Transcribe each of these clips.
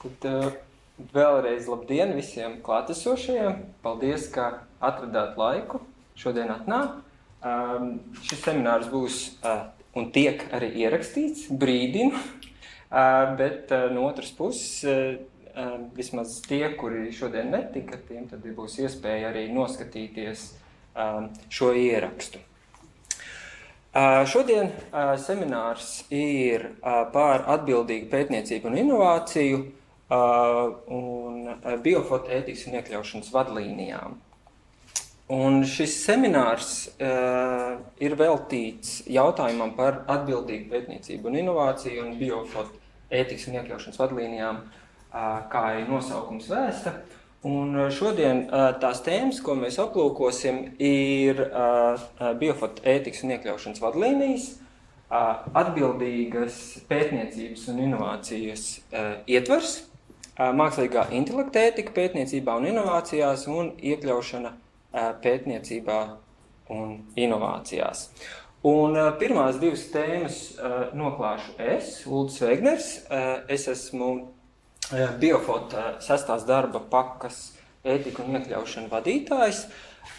Tad vēlreiz labdien visiem klātesošajiem. Paldies, ka atradāt laiku šodien atnākt. Šis seminārs būs un tiek arī ierakstīts, brīdinu, bet no otras puses, vismaz tie, kuri šodien netika, tiem tad būs iespēja arī noskatīties šo ierakstu. Šodien seminārs ir par atbildīgu pētniecību un inovāciju un biofotoētikas un iekļaušanas vadlīnijām. Un šis seminārs ir veltīts jautājumam par atbildīgu pētniecību un inovāciju un biofotoētikas un iekļaušanas vadlīnijām, kā arī nosaukums vēsta. Un šodien tās tēmas, ko mēs aplūkosim, ir biofotoētikas un iekļaušanas vadlīnijas, atbildīgas pētniecības un inovācijas ietvers, mākslīgā intelekta ētika pētniecībā un inovācijās un iekļaušana pētniecībā un inovācijās. Un pirmās divas tēmas noklāšu es, Uldis Vēgners. Es esmu Biofoto 6. darba pakas ētika un iekļaušana vadītājs.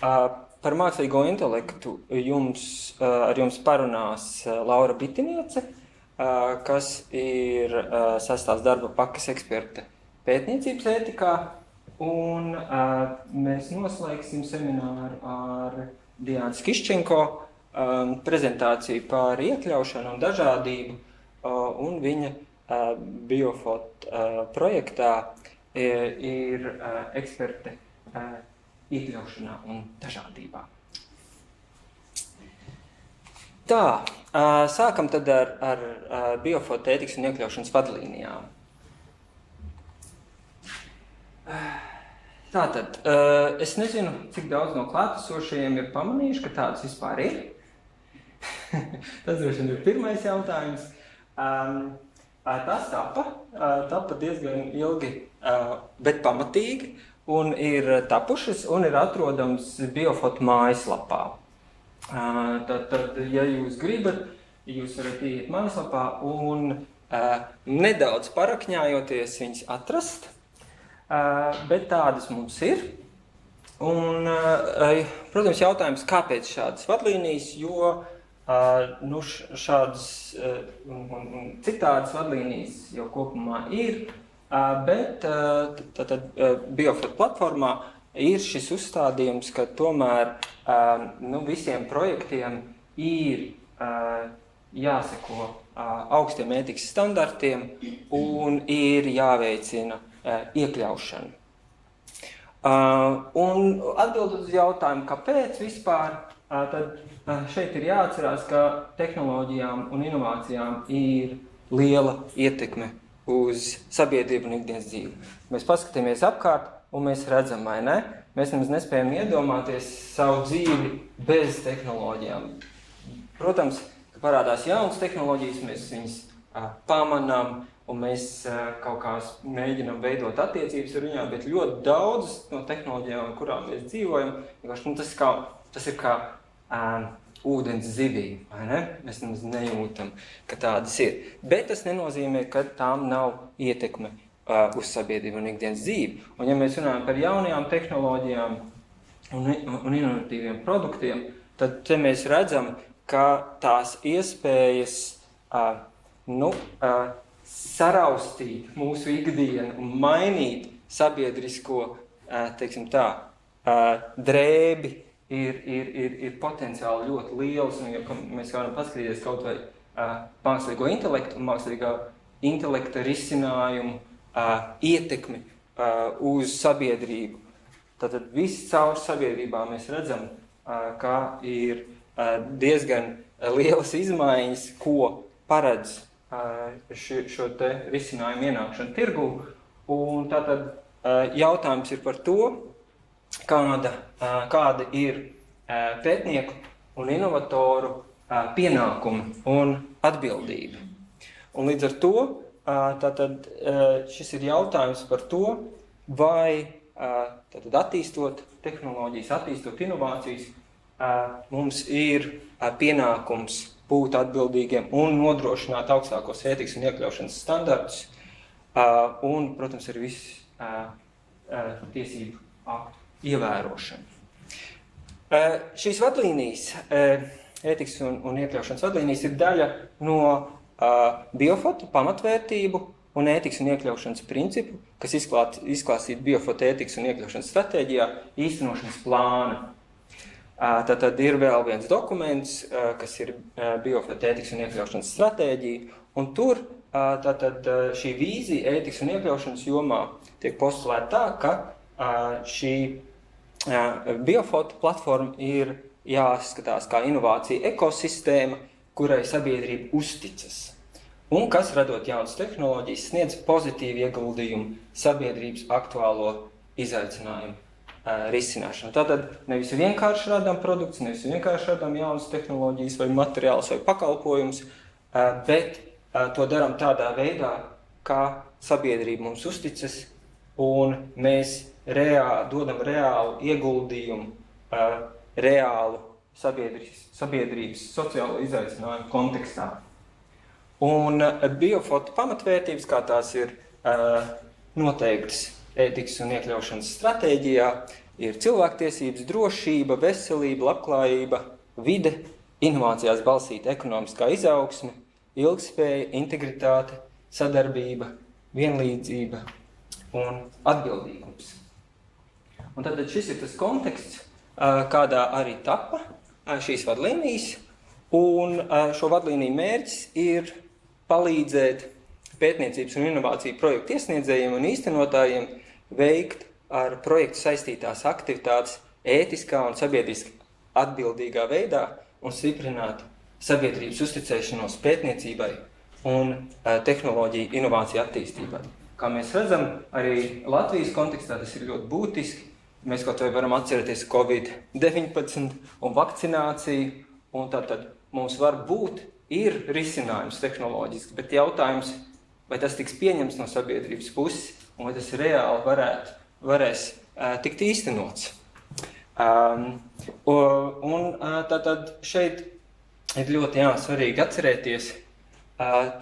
Par mākslīgo intelektu ar jums parunās Laura Bitiniece, kas ir 6. darba pakas eksperte pētniecības ētikā. Un mēs noslēgsim semināru ar Diānas Kiščenko prezentāciju par iekļaušanu un dažādību, un viņa Biofot projektā ir eksperte iekļaušanā un dažādībā. Tā, sākam tad ar biofotoētikas un iekļaušanas vadlīnijām. Tātad, es nezinu, cik daudz no klātesošajiem ir pamanījuši, ka tādas vispār ir. Tas droši vien ir pirmais jautājums. Tas tapa diezgan ilgi, bet pamatīgi, un ir tapušas un ir atrodams Biofoto mājaslapā. Tad, ja jūs gribat, jūs varat iet mājaslapā un nedaudz parakņājoties viņas atrast, bet tādas mums ir. Un, protams, jautājums, kāpēc šādas vadlīnijas, jo šādas un citādas vadlīnijas jau kopumā ir, bet Biofoto platformā ir šis uzstādījums, ka tomēr visiem projektiem ir jāseko augstiem ētikas standartiem un ir jāveicina iekļaušana. Un atbildot uz jautājumu, kāpēc vispār, tad šeit ir jāatcerās, ka tehnoloģijām un inovācijām ir liela ietekme uz sabiedrību un ikdienas dzīvi. Mēs paskatāmies apkārt un mēs redzam, vai ne? Mēs nemaz nespējam iedomāties savu dzīvi bez tehnoloģijām. Protams, ka parādās jaunas tehnoloģijas, mēs viņas pamanām, un mēs kaut kā mēģinām veidot attiecības ar viņām, bet ļoti daudzas no tehnoloģijām, kurām mēs dzīvojam, tas ir kā ūdens zivī, vai ne? Mēs nemaz nejūtam, ka tādas ir. Bet tas nenozīmē, ka tām nav ietekme uz sabiedrību un ikdienas dzīvi. Un ja mēs runājam par jaunajām tehnoloģijām un inovatīviem produktiem, tad te mēs redzam, ka tās iespējas saraustīt mūsu ikdienu un mainīt sabiedrisko, teiksim tā, drēbi ir potenciāli ļoti liels. Un, ja mēs varam paskatīties kaut vai mākslīgo intelektu un mākslīgā intelekta risinājumu ietekmi uz sabiedrību, tad viss caur sabiedrībā mēs redzam, ka ir diezgan lielas izmaiņas, ko paredz šo te risinājumu ienākšanu tirgū. Un tātad jautājums ir par to, kāda ir pētnieku un inovatoru pienākumi un atbildība. Un līdz ar to tātad šis ir jautājums par to, vai tātad attīstot tehnoloģijas, attīstot inovācijas, mums ir pienākums būt atbildīgiem un nodrošināt augstākos ētikas un iekļaušanas standartus un, protams, ar visu tiesību aktu ievērošanu. Šīs vadlīnijas, ētikas un iekļaušanas vadlīnijas ir daļa no biofotu pamatvērtību un ētikas un iekļaušanas principu, kas izklāstīta biofotu ētikas un iekļaušanas stratēģijā īstenošanas plāna. Tātad ir vēl viens dokuments, kas ir biofotu ētikas un iekļaušanas stratēģija, un tur tātad šī vīzija ētikas un iekļaušanas jomā tiek postulēta tā, ka šī biofotu platforma ir jāskatās kā inovācija ekosistēma, kurai sabiedrība uzticas, un kas, radot jaunas tehnoloģijas, sniedz pozitīvu ieguldījumu sabiedrības aktuālo izaicinājumu risināšanu. Tātad nevis vienkārši radām produktus, nevis vienkārši radām jaunas tehnoloģijas vai materiālus vai pakalpojumus, bet to darām tādā veidā, kā sabiedrība mums uzticas, un mēs dodam reālu ieguldījumu, reālu sabiedrības sociālo izaicinājumu kontekstā. Un biofotu pamatvērtības, kā tās ir noteiktas ētikas un iekļaušanas stratēģijā, ir cilvēktiesības, drošība, veselība, labklājība, vide, inovācijās balstīta ekonomiskā izaugsme, ilgtspēja, integritāte, sadarbība, vienlīdzība un atbildīgums. Un tad šis ir tas konteksts, kādā arī tapa šīs vadlīnijas, un šo vadlīniju mērķis ir palīdzēt pētniecības un inovāciju projektu iesniedzējiem un īstenotājiem veikt ar projektu saistītās aktivitātes ētiskā un sabiedriski atbildīgā veidā un stiprināt sabiedrības uzticēšanos pētniecībai un tehnoloģiju inovāciju attīstībai. Kā mēs redzam, arī Latvijas kontekstā tas ir ļoti būtiski. Mēs kaut vai varam atcerēties Covid-19 un vakcināciju, un tātad mums var būt, ir risinājums tehnoloģiski, bet jautājums, vai tas tiks pieņemts no sabiedrības puses, un vai tas reāli varēs tikt īstenots. Tātad šeit ir ļoti svarīgi atcerēties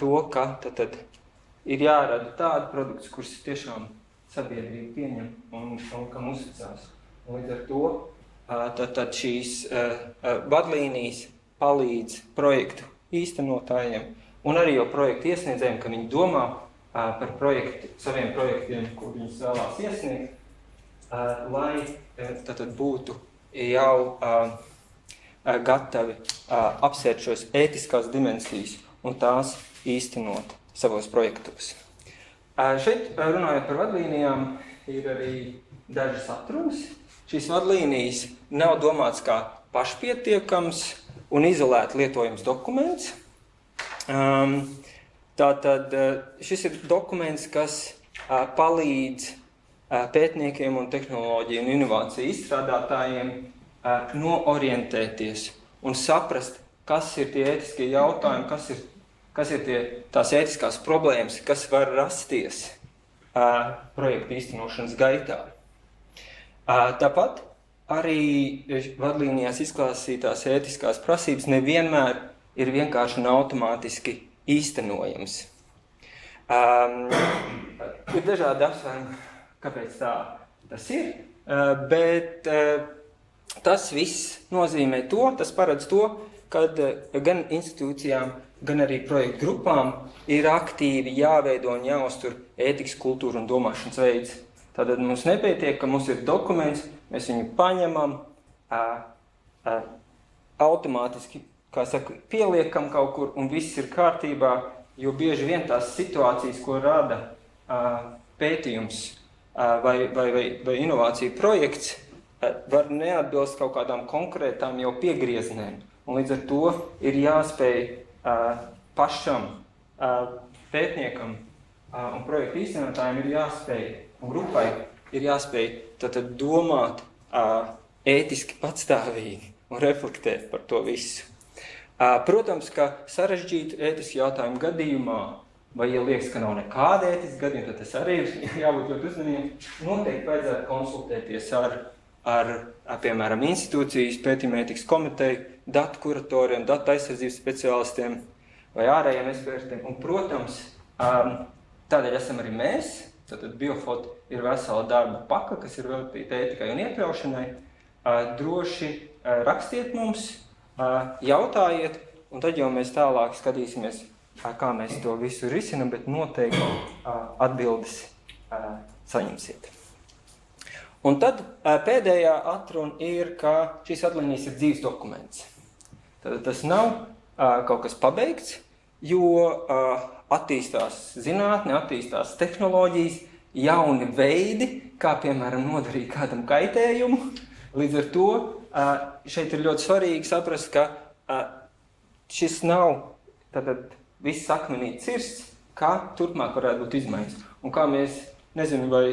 to, ka tātad ir jārada tādi produkti, kurus tiešām sabiedrība pieņem un kam uzticās. Un līdz ar to tad šīs vadlīnijas palīdz projektu īstenotājiem un arī jau projektu iesniedzējiem, ka viņi domā par saviem projektiem, ko viņi vēlās iesniegt, lai tad būtu jau gatavi apsvērt šos ētiskās dimensijas un tās īstenot savos projektos. Šeit, runājot par vadlīnijām, ir arī dažas atrunas. Šīs vadlīnijas nav domāts kā pašpietiekams un izolēti lietojams dokuments. Tātad šis ir dokuments, kas palīdz pētniekiem un tehnoloģiju un inovāciju izstrādātājiem noorientēties un saprast, kas ir tie ētiskie jautājumi, kas ir tās ētiskās problēmas, kas var rasties projekta īstenošanas gaitā. Tāpat arī vadlīnijās izklāstītās ētiskās prasības nevienmēr ir vienkārši un automātiski īstenojams. Ir dažādi apsvērumi, kāpēc tas ir, bet tas viss nozīmē tas paredz to, kad gan institūcijām, gan arī projektu grupām ir aktīvi jāveido un jāuztur ētikas kultūra un domāšanas veids. Tātad mums nepietiek, ka mums ir dokuments, mēs viņu paņemam, automātiski, kā saka, pieliekam kaut kur un viss ir kārtībā, jo bieži vien tās situācijas, ko rada pētījums vai inovācija projekts, var neatbilst kaut kādām konkrētām jau piegrieznēm. Un līdz ar to ir jāspēj pašam pētniekam un projektu īstenotājiem ir jāspēj, un grupai ir jāspēj tātad domāt ētiski patstāvīgi un reflektēt par to visu. Protams, ka sarežģītu ētisku jautājumu gadījumā, vai ja liekas, ka nav nekāda ētiska gadījuma, tad tas arī ir jābūt ļoti uzmanīgiem. Noteikti vajadzētu konsultēties ar piemēram, institūcijas, pētījuma ētikas komiteju, datu kuratoriem, datu aizsardzības speciālistiem vai ārējiem ekspertiem. Un, protams, Tādēļ esam arī mēs. Tātad Biofot ir vesela darba paka, kas ir veltīta ētikai un iekļaušanai. Droši rakstiet mums, jautājiet, un tad jau mēs tālāk skatīsimies, kā mēs to visu risinam, bet noteikti atbildes saņemsiet. Un tad pēdējā atruna ir, ka šīs atlīnijas ir dzīves dokuments. Tad tas nav kaut kas pabeigts, jo attīstās zinātne, attīstās tehnoloģijas, jauni veidi, kā piemēram nodarīt kādam kaitējumu. Līdz ar to šeit ir ļoti svarīgi saprast, ka šis nav tātad viss akmenī cirsts, kā turpmāk varētu būt izmaiņas. Un kā mēs, nezinu, vai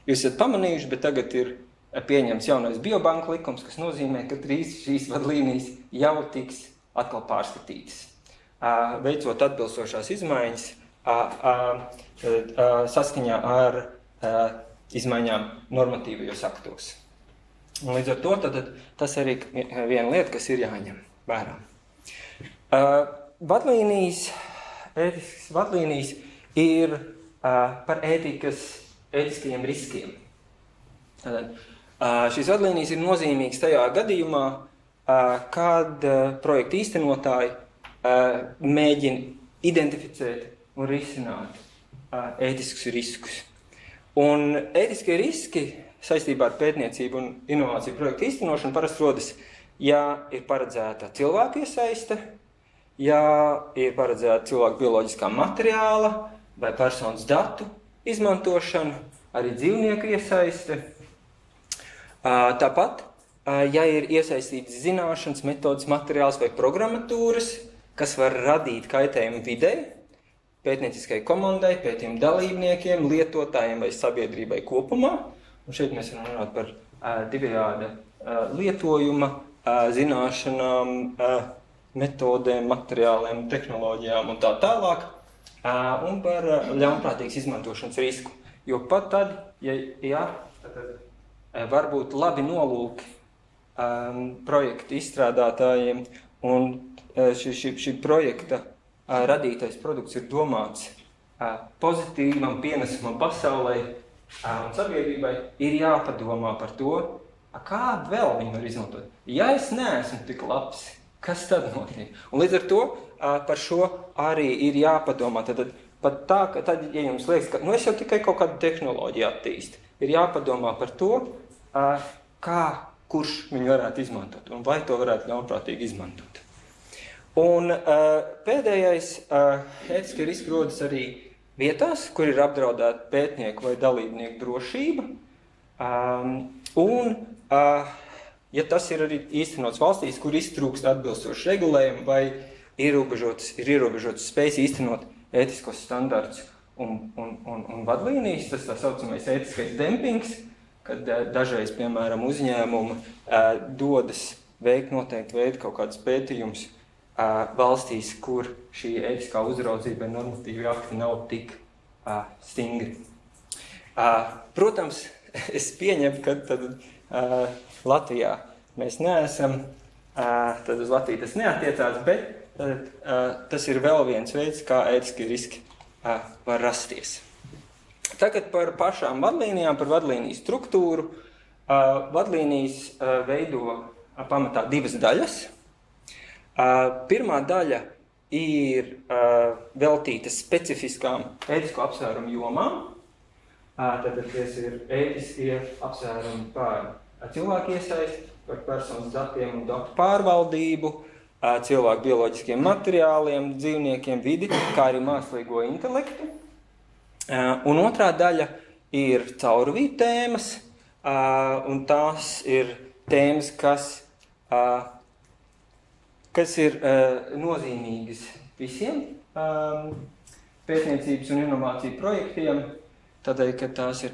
jūs esat pamanījuši, bet tagad ir pieņemts jaunais biobanku likums, kas nozīmē, ka drīz šīs vadlīnijas jau tiks atkal pārskatītas. Veicot atbilstošās izmaiņas saskaņā ar izmaiņām normatīvajos aktos. Un līdz ar to tas arī viena lieta, kas ir jāņem vērā. Ētiskas vadlīnijas ir par ētiskajiem riskiem. Šīs vadlīnijas ir nozīmīgas tajā gadījumā, kad projekta īstenotāji mēģina identificēt un risināt ētiskus riskus. Un ētiskie riski saistībā ar pētniecību un inovāciju projektu īstenošanu parasti rodas, ja ir paredzēta cilvēku iesaiste, ja ir paredzēta cilvēku bioloģiskā materiāla vai personas datu izmantošana, arī dzīvnieku iesaiste. Tāpat, ja ir iesaistītas zināšanas, metodas, materiāls vai programmatūras, kas var radīt kaitējumu videi, pētnieciskai komandai, pētījumu dalībniekiem, lietotājiem vai sabiedrībai kopumā. Un šeit mēs varam runāt par divējāda lietojuma, zināšanām, metodēm, materiāliem, tehnoloģijām un tā tālāk, un par ļaunprātīgas izmantošanas risku. Jo pat tad, ja var būt labi nolūki projektu izstrādātājiem un šī projekta radītais produkts ir domāts pozitīvam pienesumam pasaulē un sabiedrībai, ir jāpadomā par to, kādu vēl viņi var izmantot. Ja es neesmu tik labs, kas tad notiek? Un līdz ar to par šo arī ir jāpadomā. Tad ja jums liekas, ka es jau tikai kaut kādu tehnoloģiju attīstu, ir jāpadomā par to, kurš viņu varētu izmantot un vai to varētu ļaunprātīgi izmantot. Un pēdējais ētiskie riski rodas arī vietās, kur ir apdraudēta pētnieku vai dalībnieku drošība. Ja tas ir arī īstenots valstīs, kur iztrūkst atbilstoši regulējumi vai ir ierobežotas spējas īstenot ētiskos standartus un vadlīnijas, tas tā saucamais ētiskais dempings, kad dažreiz, piemēram, uzņēmumi dodas veikt noteikti veidu kaut kādus pētījumus valstīs, kur šī ētiskā uzraudzība vai normatīvi akti nav tik stingri. Protams, es pieņemu, ka Latvijā mēs neesam, tad uz Latviju tas neatiecās, bet tas ir vēl viens veids, kā ētiskie riski var rasties. Tagad par pašām vadlīnijām, par vadlīniju struktūru. Vadlīnijas veido pamatā divas daļas. Pirmā daļa ir veltīta specifiskām ētisko apsvērumu jomām. Tad tas ir ētiskie apsvērumi par cilvēku iesaisti, par personas datiem un datu pārvaldību, cilvēku bioloģiskiem materiāliem, dzīvniekiem, vidi, kā arī mākslīgo intelektu. Un otrā daļa ir caurvīju tēmas, un tās ir tēmas, kas ir nozīmīgas visiem pētniecības un inovāciju projektiem, tādēļ, ka tās ir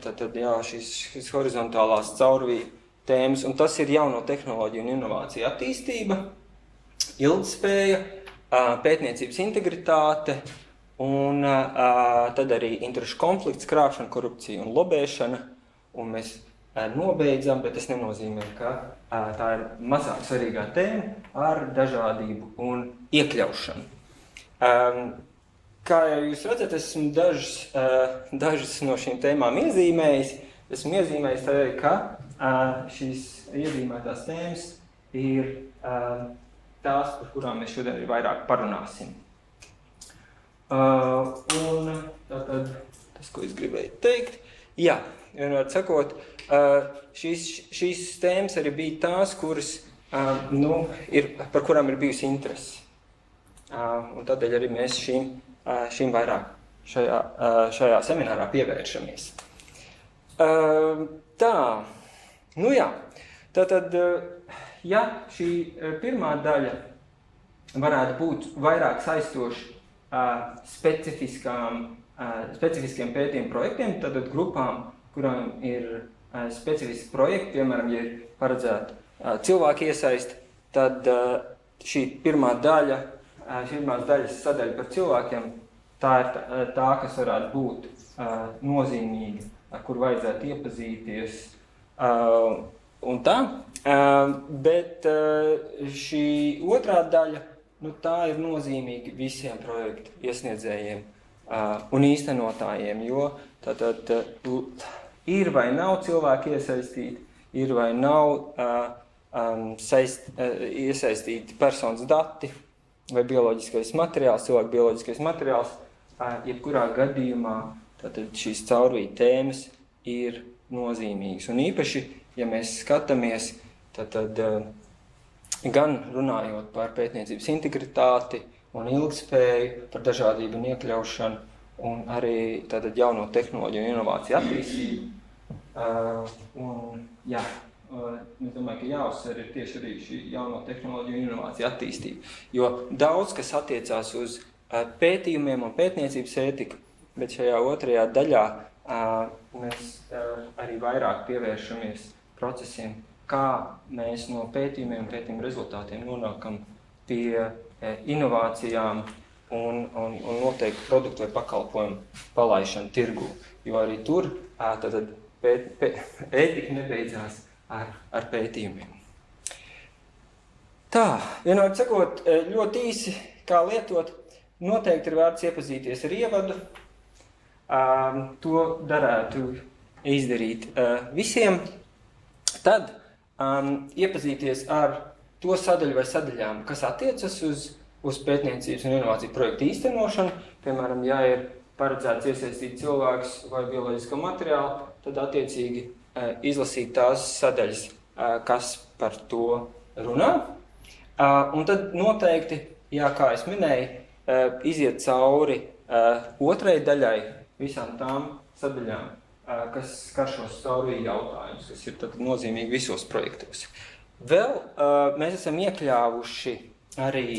šīs horizontālās caurvīju tēmas, un tas ir jauno tehnoloģiju un inovāciju attīstība, ilgtspēja, pētniecības integritāte, un tad arī interešu konflikts, krāpšana, korupcija un lobēšana, un mēs nobeidzam, bet tas nenozīmē, ka tā ir mazāk svarīgā tēma ar dažādību un iekļaušanu. kā jau jūs redzat, esmu dažas no šīm tēmām iezīmējis. Esmu iezīmējis tādēļ, ka šīs iezīmētās tēmas ir tās, par kurām mēs šodien vairāk parunāsim. Un tātad, tas, ko es gribēju teikt, jā, vienmēr sakot, šīs tēmas arī bija tās, kuras, par kurām ir bijusi interese. Un tādēļ arī mēs šīm vairāk šajā seminārā pievēršamies. Tātad, ja šī pirmā daļa varētu būt vairāk saistoša specifiskiem pētījumu projektiem, tātad grupām, kurām ir specifiski projekti, piemēram, ja ir paredzēta cilvēku iesaist, tad šī pirmās daļas sadaļa par cilvēkiem, tā ir tā, kas varētu būt nozīmīga, ar kur vajadzētu iepazīties un tā. Bet šī otrā daļa, tā ir nozīmīga visiem projektu iesniedzējiem un īstenotājiem, jo tātad ir vai nav cilvēki iesaistīti, ir vai nav iesaistīti personas dati vai bioloģiskais materiāls, cilvēku bioloģiskais materiāls, jebkurā gadījumā tātad šīs caurvīja tēmas ir nozīmīgas. Un īpaši, ja mēs skatāmies, tad gan runājot par pētniecības integritāti un ilgspēju, par dažādību un iekļaušanu, un arī tātad jauno tehnoloģiju un inovāciju attīstību. Es domāju, ka jāuzsver ir tieši arī šī jauno tehnoloģiju un inovāciju attīstība. Jo daudz, kas attiecās uz pētījumiem un pētniecības ētiku, bet šajā otrajā daļā mēs arī vairāk pievēršamies procesiem, kā mēs no pētījumiem un pētījumu rezultātiem nonākam pie inovācijām un noteikti produktu vai pakalpojumu palaišanu tirgū. Jo arī tur ētika nebeidzās ar pētījumiem. Tā, vienmēr sakot, ļoti īsi, kā lietot, noteikti ir vērts iepazīties ar ievadu. To darētu izdarīt visiem. Tad iepazīties ar to sadaļu vai sadaļām, kas attiecas uz pētniecības un inovāciju projektu īstenošanu. Piemēram, ja ir paredzēts iesaistīt cilvēkus vai bioloģisko materiālu, tad attiecīgi izlasīt tās sadaļas, kas par to runā. Un tad noteikti, kā es minēju, iziet cauri otrai daļai visām tām sadaļām, kas skar šos caurvīju jautājumus, kas ir tad nozīmīgi visos projektos. Vēl mēs esam iekļāvuši arī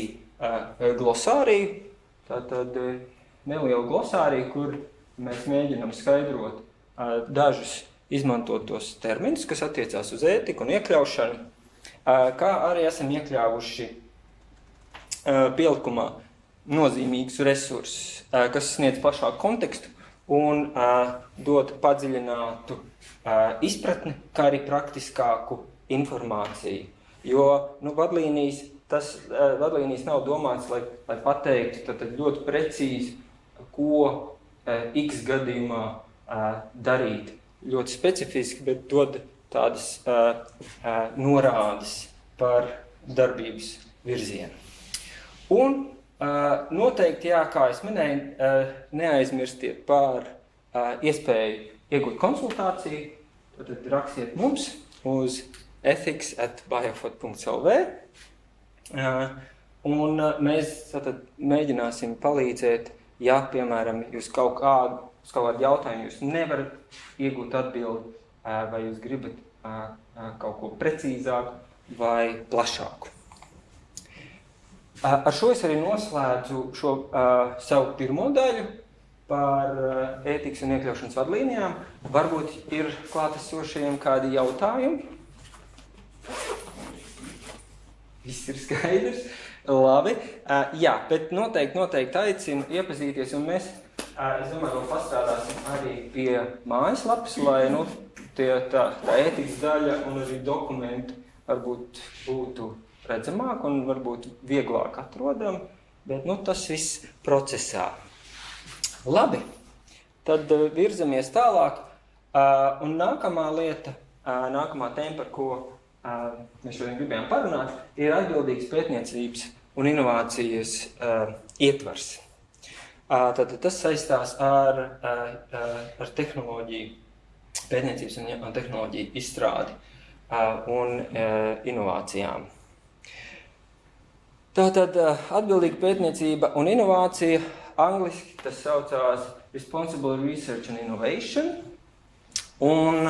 glosāriju, tātad nelielu glosāriju, kur mēs mēģinam skaidrot dažus izmantotos terminus, kas attiecās uz ētiku un iekļaušanu, kā arī esam iekļāvuši pielikumā nozīmīgus resursus, kas sniedz plašāku kontekstu un dod padziļinātu izpratni, kā arī praktiskāku informāciju. Jo vadlīnijas nav domāts, lai pateiktu tad ļoti precīzi, ko X gadījumā darīt. Ļoti specifiski, bet dod tādas norādes par darbības virzienu. Un noteikti, kā es minēju, neaizmirstiet par iespēju iegūt konsultāciju. Tad rakstiet mums uz ethics@biofot.lv. Un mēs mēģināsim palīdzēt, ja, piemēram, jūs kaut kādu jautājumu jūs nevarat iegūt atbildi, vai jūs gribat kaut ko precīzāku vai plašāku. Ar šo es arī noslēdzu šo savu pirmo daļu par ētikas un iekļaušanas vadlīnijām. Varbūt ir klātesošajiem kādi jautājumi? Viss ir skaidrs. Labi. Jā, bet noteikti aicinu iepazīties, un mēs, es domāju, vēl pastrādāsim arī pie mājaslapas, lai tā ētikas daļa un arī dokumenti varbūt būtu redzamāk un varbūt vieglāk atrodam, bet tas viss procesā. Labi, tad virzamies tālāk. Un nākamā lieta, nākamā tēma, par ko mēs šodien gribējām parunāt, ir atbildīgas pētniecības un inovācijas ietvars. Tad tas saistās ar tehnoloģiju, pētniecības un tehnoloģiju izstrādi un inovācijām. Tātad atbildīga pētniecība un inovācija, angliski tas saucās Responsible Research and Innovation, un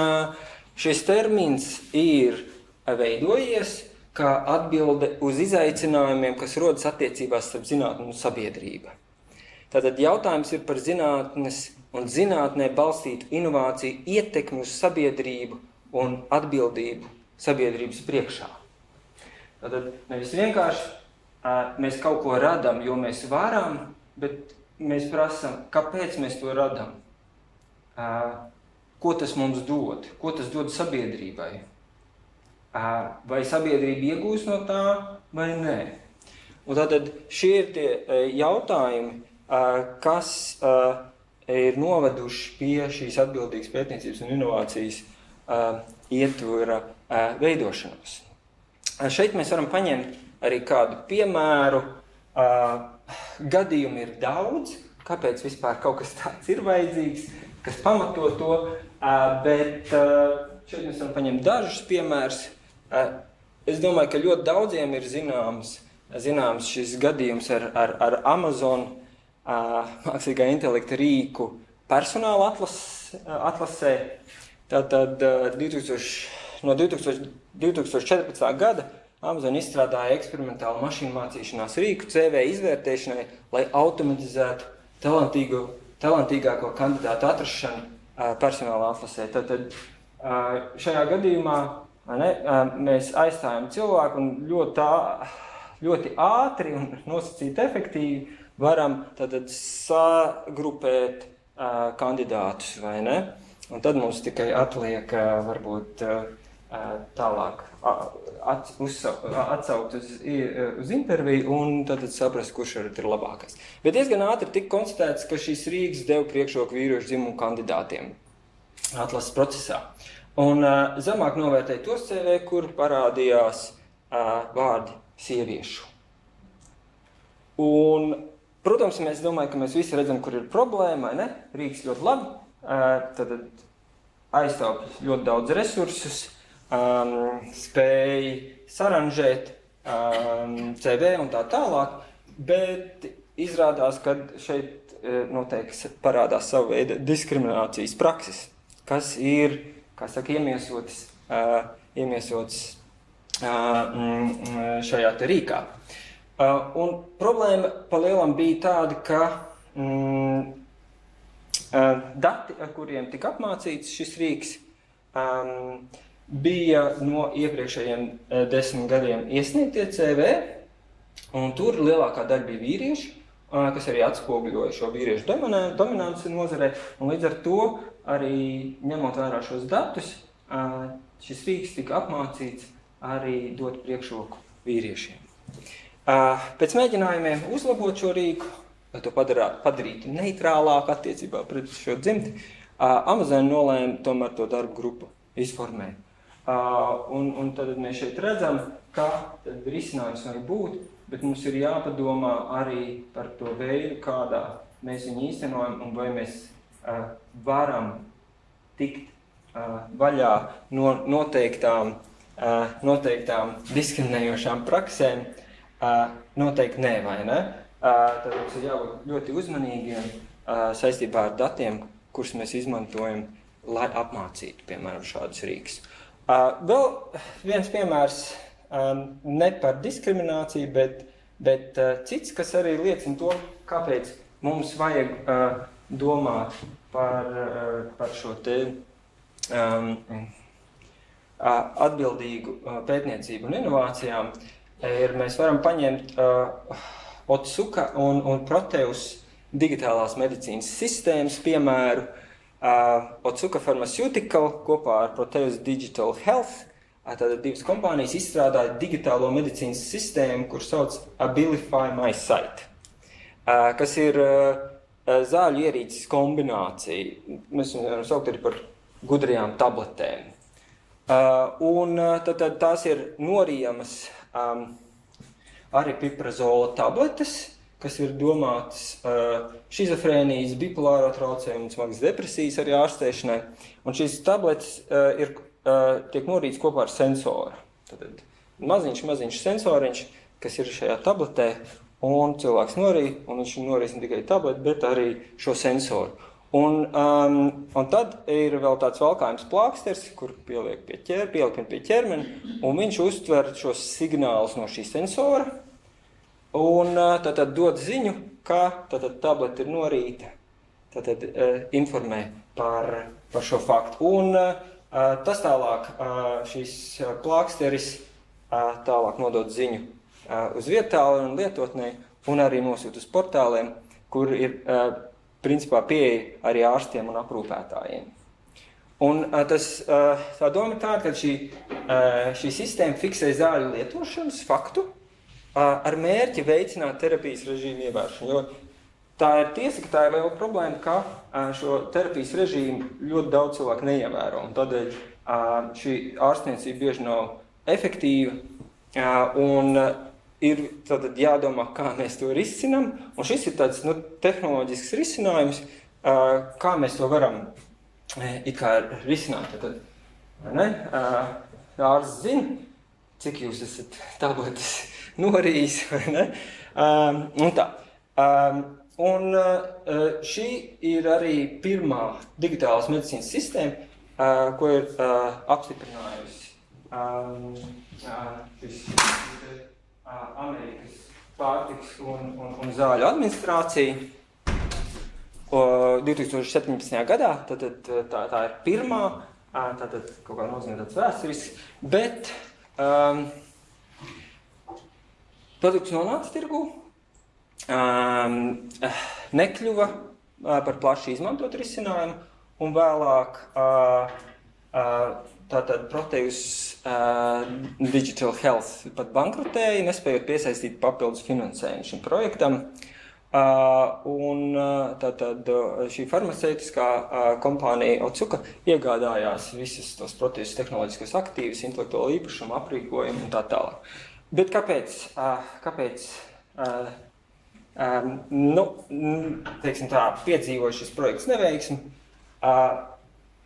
šis termins ir veidojies kā atbilde uz izaicinājumiem, kas rodas attiecībās starp zinātni un sabiedrību. Tātad jautājums ir par zinātnes un zinātnē balstītu inovāciju ietekmi uz sabiedrību un atbildību sabiedrības priekšā. Tātad nevis vienkārši mēs kaut ko radam, jo mēs varam, bet mēs prasam, kāpēc mēs to radam, ko tas mums dod, ko tas dod sabiedrībai, vai sabiedrība iegūs no tā vai nē. Un tātad šie ir tie jautājumi, kas ir noveduši pie šīs atbildīgas pētniecības un inovācijas ietvara veidošanos. Šeit mēs varam paņemt arī kādu piemēru. Gadījumi ir daudz, kāpēc vispār kaut kas tāds ir vajadzīgs, kas pamato to, bet šeit mēs varam paņemt dažus piemērus. Es domāju, ka ļoti daudziem ir zināms šis gadījums ar Amazon mākslīgā intelekta rīku personāla atlasē. Tātad no 2014. gada Amazon izstrādāja eksperimentālu mašīnu mācīšanās rīku CV izvērtēšanai, lai automatizētu talantīgāko kandidātu atrašanu personāla atlasē. Tātad šajā gadījumā mēs aizstājam cilvēku un ļoti ātri un nosacīti efektīvi varam tātad sagrupēt kandidātus, vai ne? Un tad mums tikai atliek varbūt tālāk atsaukt uz interviju un tad saprast, kurš ir labākais. Bet diezgan ātri tika konstatēts, ka šīs rīks deva priekšroku vīriešu dzimumu kandidātiem atlases procesā. Un zemāk novērtēja tos CV, kur parādījās vārdi sieviešu. Un, protams, mēs domājam, ka mēs visi redzam, kur ir problēma, ne? Rīks ļoti labi, tad aiztaupa ļoti daudz resursus, spēja saranžēt CV un tā tālāk, bet izrādās, ka šeit noteikti parādās savu veidu diskriminācijas prakses, kas ir, kā saka, iemiesotas šajā te rīkā. Un problēma palielam bija tāda, ka dati, ar kuriem tika apmācīts šis rīks, bija no iepriekšējiem 10 gadiem iesniegtie CV, un tur lielākā daļa bija vīrieši, kas arī atspoguļoja šo vīriešu dominanci nozarē, un līdz ar to arī ņemot vērā šos datus, šis rīks tika apmācīts arī dot priekšroku vīriešiem. Pēc mēģinājumiem uzlabot šo rīku, lai to padarītu neitrālāku attiecībā pret šo dzimti, Amazon nolēma tomēr to darbu grupu izformēt. Un tad mēs šeit redzam, kā tad risinājums var būt, bet mums ir jāpadomā arī par to veidu, kādā mēs viņu īstenojam un vai mēs varam tikt vaļā no noteiktām diskriminējošām praksēm. Noteikti nē, vai ne? Tad mums ir jābūt ļoti uzmanīgiem saistībā ar datiem, kurus mēs izmantojam, lai apmācītu, piemēram, šādus rīkus. Vēl viens piemērs ne par diskrimināciju, bet cits, kas arī liecina to, kāpēc mums vajag domāt par šo te atbildīgu pētniecību un inovācijām, ir mēs varam paņemt Otsuka un Proteus digitālās medicīnas sistēmas piemēru. Otsuka Pharmaceutical kopā ar Proteus Digital Health, tātad divas kompānijas izstrādāja digitālo medicīnas sistēmu, kur sauc Abilify My Sight, kas ir zāļu ierīces kombinācija. Mēs varam saukt arī par gudrajām tabletēm. Un tad tās ir norījamas aripiprazola tabletes, kas ir domātas šizofrēnijas, bipolāro traucējumu un smagas depresijas arī ārstēšanai. Un šīs tabletes tiek norītas kopā ar sensoru. Tad maziņš sensoriņš, kas ir šajā tabletē, un cilvēks norīja, un viņš norīs ne tikai tableti, bet arī šo sensoru. Un tad ir vēl tāds valkājums plāksters, kur pieliek pie ķermeni, un viņš uztver šos signālus no šī sensora, un tad dod ziņu, ka tableta ir norīta, tad informē par šo faktu. Un tas tālāk, šīs plāksteris tālāk nodod ziņu uz vietālu un lietotnei, un arī nosūt uz portāliem, kur ir principā pieeja arī ārstiem un aprūpētājiem. Un tā doma ir tāda, ka šī sistēma fiksē zāļu lietošanas faktu ar mērķi veicināt terapijas režīmu ievērošanu. Jo tā ir tiesa, ka tā ir liela problēma, ka šo terapijas režīmu ļoti daudz cilvēku neievēro. Un tādēļ šī ārstniecība bieži nav efektīva un ir tātad jādomā, kā mēs to risinām, un šis ir tāds tehnoloģisks risinājums, kā mēs to varam it kā risināt. Tad, ne? Ārsts zina, cik jūs esat tabletes norījis, vai ne? Un tā. Un šī ir arī pirmā digitālās medicīnas sistēma, ko ir apstiprinājusi Amerikas pārtikas un zāļu administrācija 2017. gadā. Tā ir pirmā, tātad kaut kā nozīmē tāds vēsturisks, bet produkts nonāca tirgū, nekļuva par plaši izmantot risinājumu, un vēlāk tātad Proteus Digital Health pat bankrotēja, nespējot piesaistīt papildus finansējumu šim projektam. Un tātad šī farmaceitiskā kompānija Otsuka iegādājās visas tos Proteus tehnoloģiskos aktīvus, intelektuālo īpašumu, aprīkojumu un tā tālāk. Bet kāpēc teiksim tā, piedzīvoja šis projekts neveiksmi?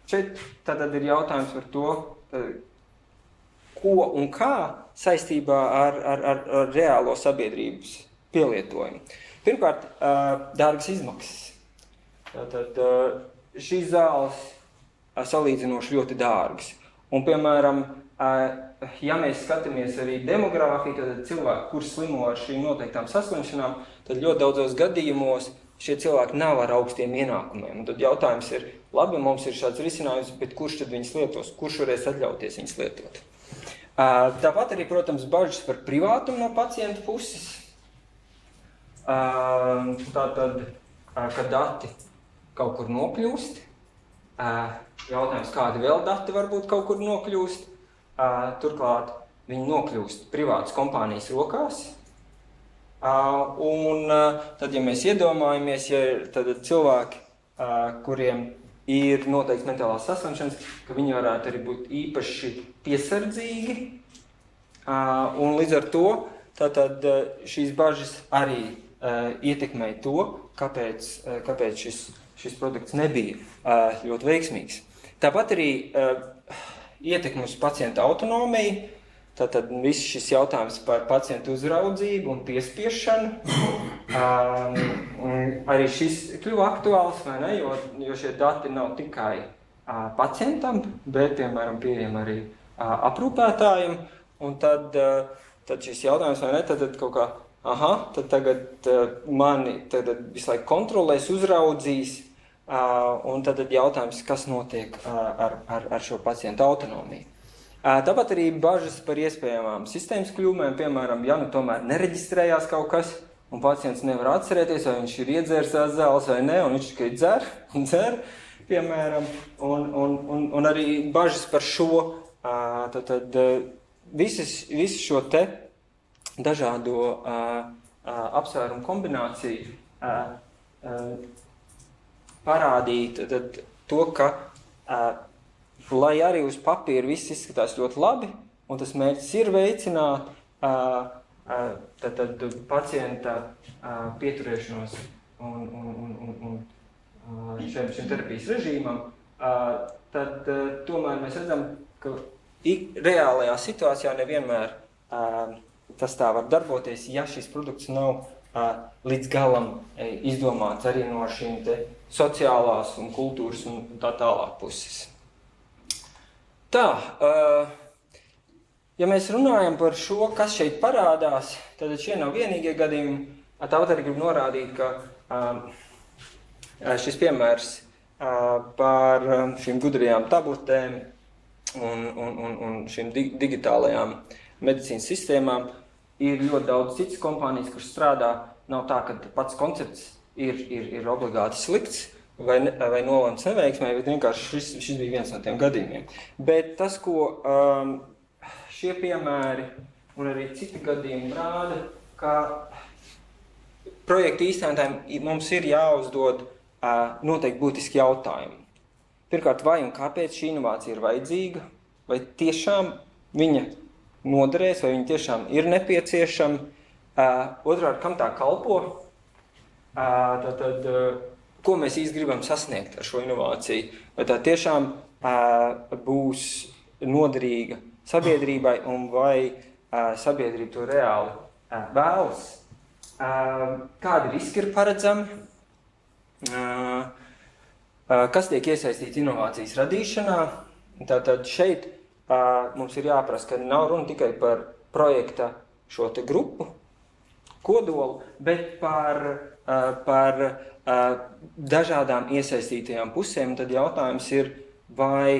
Šeit tātad ir jautājums par to, ko un kā saistībā ar reālo sabiedrības pielietojumu. Pirmkārt, dārgas izmaksas. Tātad šīs zāles salīdzinoši ļoti dārgas. Un, piemēram, ja mēs skatāmies arī demogrāfiju, tad cilvēki, kur slimo ar šīm noteiktām saslimšanām, tad ļoti daudzos gadījumos šie cilvēki nav ar augstiem ienākumiem. Un tad jautājums ir, labi, mums ir šāds risinājums, bet kurš tad viņus lietos? Kurš varēs atļauties viņus lietot? Tāpat arī, protams, bažas par privātumu no pacienta puses. Tātad, kad dati kaut kur nokļūst, jautājums, kādi vēl dati varbūt kaut kur nokļūst. Turklāt viņi nokļūst privātas kompānijas rokās. Un tad, ja mēs iedomājamies, ja tad cilvēki, kuriem ir noteikti mentālās saslimšanas, ka viņi varētu arī būt īpaši piesardzīgi. Un līdz ar to tad šīs bažas arī ietekmē to, kāpēc šis produkts nebija ļoti veiksmīgs. Tāpat arī ietekme uz pacienta autonomiju. Tātad viss šis jautājums par pacientu uzraudzību un piespiešanu, arī šis kļuva aktuāls, vai ne, jo šie dati nav tikai pacientam, bet, piemēram, pieejami arī aprūpētājiem, un tad šis jautājums, vai ne, tad kaut kā, tad tagad mani visu laiku kontrolēs, uzraudzīs, un tad jautājums, kas notiek ar šo pacientu autonomiju. Tāpat arī bažas par iespējamām sistēmas kļūmēm, piemēram, ja tomēr nereģistrējās kaut kas, un pacients nevar atcerēties, vai viņš ir iedzērs tās zāles vai ne, un viņš tikai dzer, piemēram, un arī bažas par šo, visu šo te dažādo apsvērumu kombināciju parādīt to, ka, lai arī uz papīra viss izskatās ļoti labi, un tas mērķis ir veicināt tad pacienta pieturēšanos un šim terapijas režīmam, tad tomēr mēs redzam, ka reālajā situācijā nevienmēr tas tā var darboties, ja šis produkts nav līdz galam izdomāts arī no šīm te sociālās un kultūras un tā tālāk puses. Tā, ja mēs runājam par šo, kas šeit parādās, tad šie nav vienīgie gadījumi. Tāpat arī grib norādīt, ka šis piemērs par šīm gudrajām tabletēm un šīm digitālajām medicīnas sistēmām ir ļoti daudz citas kompānijas, kuras strādā. Nav tā, ka pats koncepts ir obligāti slikts vai nolemts neveiksmē, bet vienkārši šis bija viens no tiem gadījumiem. Bet tas, ko šie piemēri un arī citi gadījumi rāda, ka projekta īstenotājiem mums ir jāuzdod noteikti būtiski jautājumi. Pirmkārt, vai un kāpēc šī inovācija ir vajadzīga, vai tiešām viņa noderēs, vai viņa tiešām ir nepieciešama. Otrkārt, kam tā kalpo, tad ko mēs īsti gribam sasniegt ar šo inovāciju, vai tā tiešām būs noderīga sabiedrībai un vai sabiedrība to reāli vēlas. Kādi riski ir paredzami, kas tiek iesaistīts inovācijas radīšanā. Tātad šeit mums ir jāprasa, ka nav runa tikai par projekta šo te grupu kodolu, bet par dažādām iesaistītajām pusēm. Tad jautājums ir, vai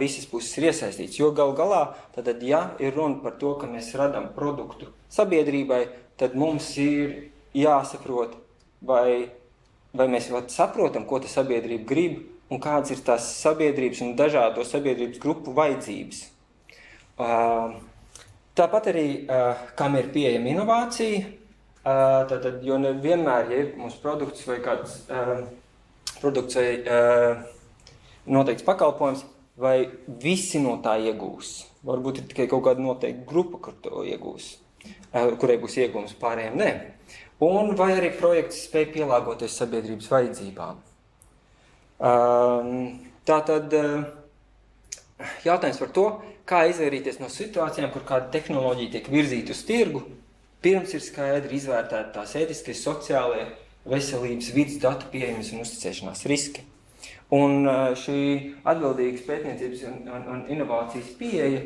visas puses ir iesaistīts. Jo gal galā, tad, ja ir runa par to, ka mēs radām produktu sabiedrībai, tad mums ir jāsaprot, vai mēs saprotam, ko ta sabiedrība grib, un kādas ir tās sabiedrības un dažādo sabiedrības grupu vajadzības. Tāpat arī, kam ir pieejama inovācija, jo nevienmēr, ja ir mums produkts vai kāds produkts vai noteikts pakalpojums, vai visi no tā iegūs. Varbūt ir tikai kaut kāda noteikta grupa, kur to iegūs, kurai būs iegūms, pārējiem nē. Un vai arī projekts spēj pielāgoties sabiedrības vajadzībām. Tātad jautājums par to, kā izvairīties no situācijām, kur kāda tehnoloģija tiek virzīta uz tirgu, pirms ir skaidri izvērtēta tās ētiskie, sociālie, veselības, vidas, datu pieejamas un uzticēšanās riski. Un šī atbildīgas pētniecības un inovācijas pieeja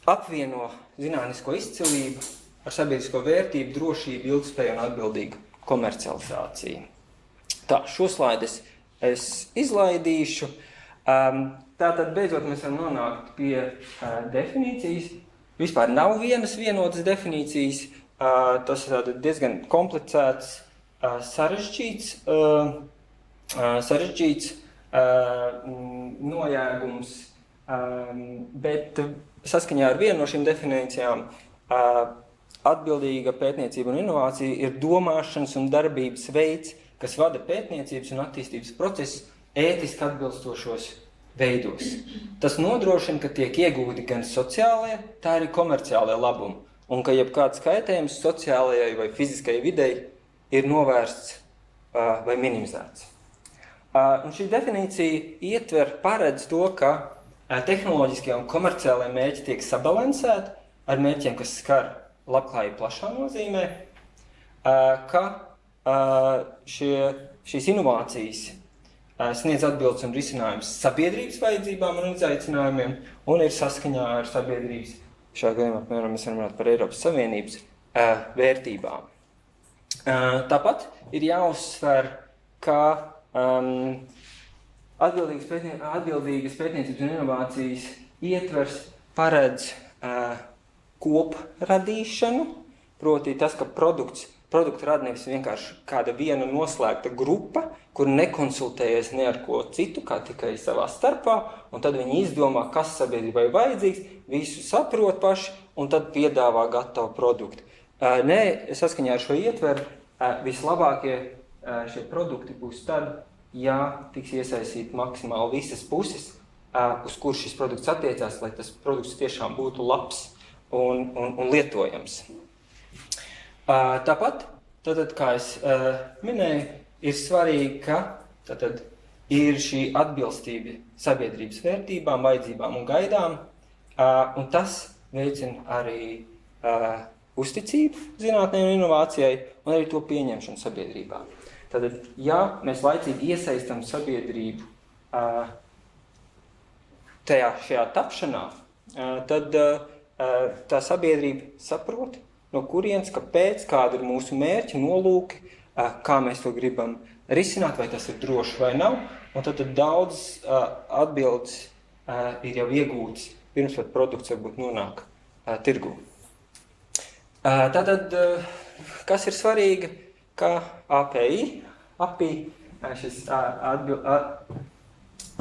apvieno zinātnisko izcilību ar sabiedrisko vērtību, drošību, ilgspēju un atbildīgu komercializāciju. Tā, šo slaidu es izlaidīšu. Tātad beidzot mēs varam nonākt pie definīcijas. Vispār nav vienas vienotas definīcijas. Tas ir diezgan komplicēts, sarežģīts nojēgums, bet saskaņā ar vienu no šīm definīcijām atbildīga pētniecība un inovācija ir domāšanas un darbības veids, kas vada pētniecības un attīstības procesu ētiski atbilstošos veidos. Tas nodrošina, ka tiek iegūti gan sociālie, tā arī komerciālie labumi, un ka jebkāds kaitējums sociālajai vai fiziskajai videi ir novērsts vai minimizēts. Un šī definīcija paredz to, ka tehnoloģiskie un komerciālie mērķi tiek sabalansēti ar mērķiem, kas skar labklājību plašā nozīmē, ka šīs inovācijas sniedz atbildes un risinājums sabiedrības vajadzībām un izaicinājumiem un ir saskaņā ar sabiedrības, šajā gadījumā, piemēram, mēs varam runāt par Eiropas Savienības vērtībām. Tāpat ir jāuzsver, ka atbildīgas pētniecības un inovācijas ietvers paredz kopradīšanu, proti tas, ka produktu rada nevis vienkārši kāda viena noslēgta grupa, kur nekonsultējas ne ar ko citu, kā tikai savā starpā, un tad viņi izdomā, kas sabiedrībai vajadzīgs, visu saprot paši, un tad piedāvā gatavu produktu. Nē, saskaņā ar šo ietveru vislabākie šie produkti būs tad, ja tiks iesaistīt maksimāli visas puses, uz kur šis produkts attiecās, lai tas produkts tiešām būtu labs un lietojams. Tāpat, kā es minēju, ir svarīgi, ka ir šī atbilstība sabiedrības vērtībām, vajadzībām un gaidām, un tas veicina arī uzticību zinātnē un inovācijai, un arī to pieņemšanu sabiedrībā. Tātad, ja mēs laicīgi iesaistam sabiedrību šajā tapšanā, tad tā sabiedrība saprot, no kurienes, kāpēc, kāda ir mūsu mērķi, nolūki, kā mēs to gribam risināt, vai tas ir droši vai nav, un tad daudz atbildes ir jau iegūtas, pirms pat produkts varbūt nonāk tirgū. Tātad, kas ir svarīgi, ka API, šis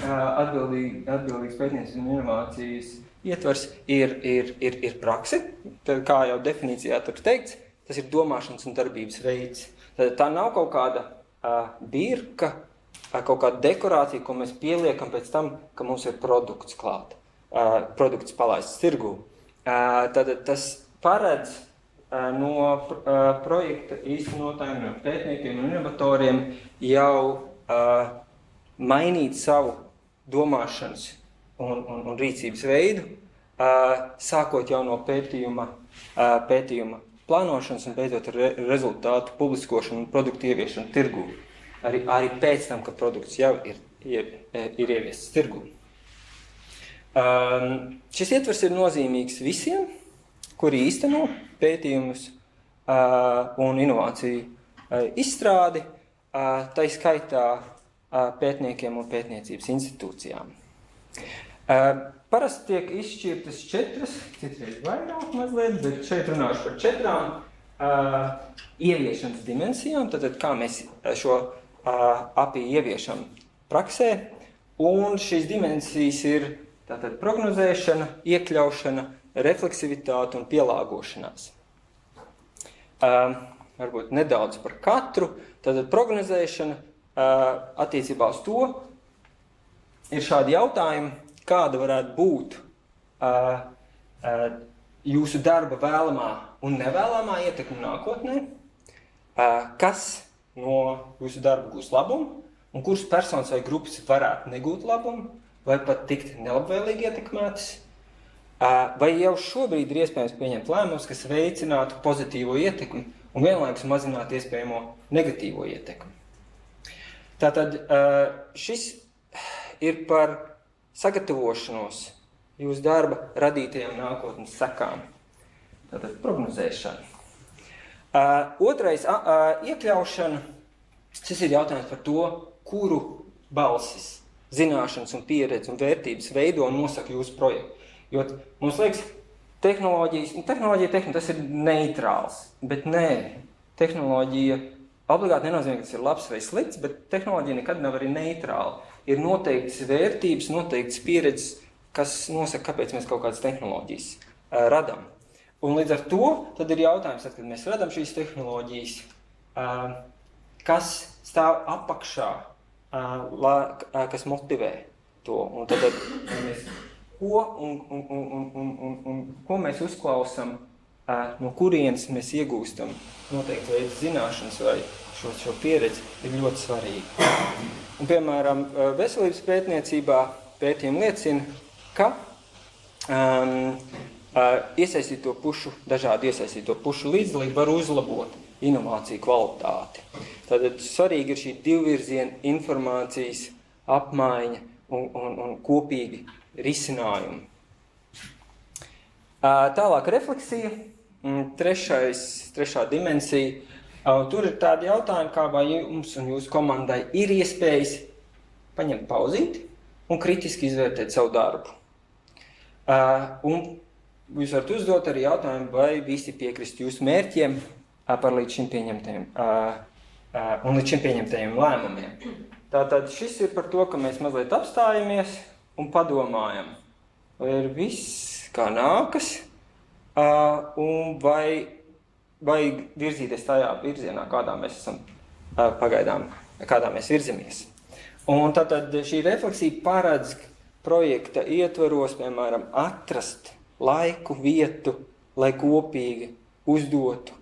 atbildīgs pētniecības un inovācijas ietvers ir prakse, tad, kā jau definīcijā tur teikts, tas ir domāšanas un darbības veids. Tad tā nav kaut kāda birka, kaut kāda dekorācija, ko mēs pieliekam pēc tam, ka mums ir produkts klāt, produkts palaists tirgū. Tad tas paredz no projekta īstenotājiem, no pētniekiem un inovatoriem jau mainīt savu domāšanas un rīcības veidu, sākot jau no pētījuma plānošanas un beidzot ar rezultātu publiskošanu un produktu ieviešanu tirgū. Arī pēc tam, ka produkts jau ir ieviests tirgū. Šis ietvers ir nozīmīgs visiem, kuri īsteno pētījumus un inovāciju izstrādi, tai skaitā pētniekiem un pētniecības institūcijām. Parasti tiek izšķirtas 4, citreiz vairāk mazliet, bet šeit runāšu par 4 ieviešanas dimensijām, tātad kā mēs šo API ieviešam praksē, un šīs dimensijas ir tātad prognozēšana, iekļaušana, refleksivitāte un pielāgošanās. Varbūt nedaudz par katru, tātad prognozēšana attiecībā uz to ir šādi jautājumi, kāda varētu būt jūsu darba vēlamā un nevēlamā ietekme nākotnē, kas no jūsu darba gūs labumu, un kuras personas vai grupas varētu negūt labumu, vai pat tikt nelabvēlīgi ietekmētas, vai jau šobrīd ir iespējams pieņemt lēmumus, kas veicinātu pozitīvo ietekmi un vienlaikus mazinātu iespējamo negatīvo ietekmi. Tātad šis ir par sagatavošanos jūsu darba radītajām nākotnes sekām. Tātad prognozēšana. Otrais iekļaušana. Šis ir jautājums par to, kuru balsis, zināšanas un pieredze un vērtības veido un nosaka jūsu projektu. Jo mums liekas, tehnoloģija, tas ir neitrāls, bet nē, tehnoloģija obligāti nenozīmē, ka tas ir labs vai slikts, bet tehnoloģija nekad nav arī neitrāla. Ir noteiktas vērtības, noteiktas pieredzes, kas nosaka, kāpēc mēs kaut kādas tehnoloģijas radam. Un līdz ar to tad ir jautājums, tad, kad mēs radam šīs tehnoloģijas, kas stāv apakšā, kas motivē to. Un tad mēs, ko mēs uzklausam, no kurienes mēs iegūstam noteikti veidu zināšanas vai šo pieredzi, ir ļoti svarīgi. Un, piemēram, veselības pētniecībā pētījumi liecina, ka dažādu iesaistīto pušu līdzdalību var uzlabot inovāciju kvalitāti. Tātad svarīgi ir šī divvirziena informācijas apmaiņa un kopīgi risinājumi. Tālāk refleksija, trešā dimensija. Tur ir tādi jautājumi, kā vai jums un jūsu komandai ir iespējas paņemt pauzīti un kritiski izvērtēt savu darbu. Un jūs varat uzdot arī jautājumu, vai visi piekrist jūsu mērķiem par līdz šim pieņemtajiem lēmumiem. Tātad šis ir par to, ka mēs mazliet apstājamies un padomājam, vai ir viss kā nākas, un vai virzīties tajā virzienā, kādā mēs esam pagaidām, kādā mēs virzamies. Un tātad šī refleksija paredz projekta ietvaros, piemēram, atrast laiku, vietu, lai kopīgi uzdotu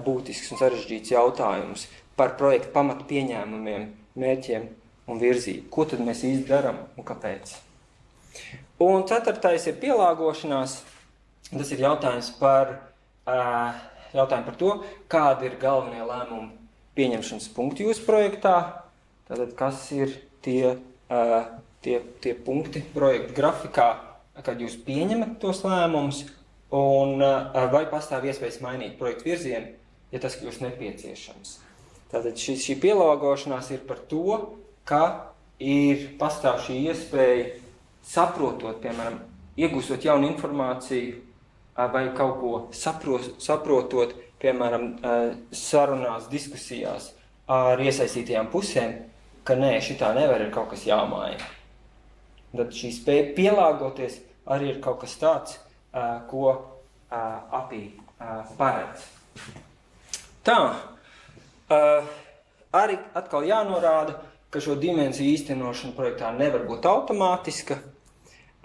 būtisks un sarežģīts jautājumus par projektu pamatu pieņēmumiem, mērķiem un virzību. Ko tad mēs īsti darām un kāpēc? Un ceturtais ir pielāgošanās. Tas ir jautājums par to, kādi ir galvenie lēmumu pieņemšanas punkti jūsu projektā. Tātad, kas ir tie punkti projekta grafikā, kad jūs pieņemat tos lēmumus, un vai pastāv iespējas mainīt projektu virzienu, ja tas kļūst nepieciešams. Tātad šī pielāgošanās ir par to, ka pastāv šī iespēja saprotot, piemēram, iegūstot jaunu informāciju vai kaut ko saprotot, piemēram, sarunās, diskusijās ar iesaistītajām pusēm, ka nē, šitā nevar, ir kaut kas jāmaina. Tad šī spēja pielāgoties arī ir kaut kas tāds, ko API paredz. Tā, arī atkal jānorāda, ka šo dimensiju īstenošana projektā nevar būt automātiska.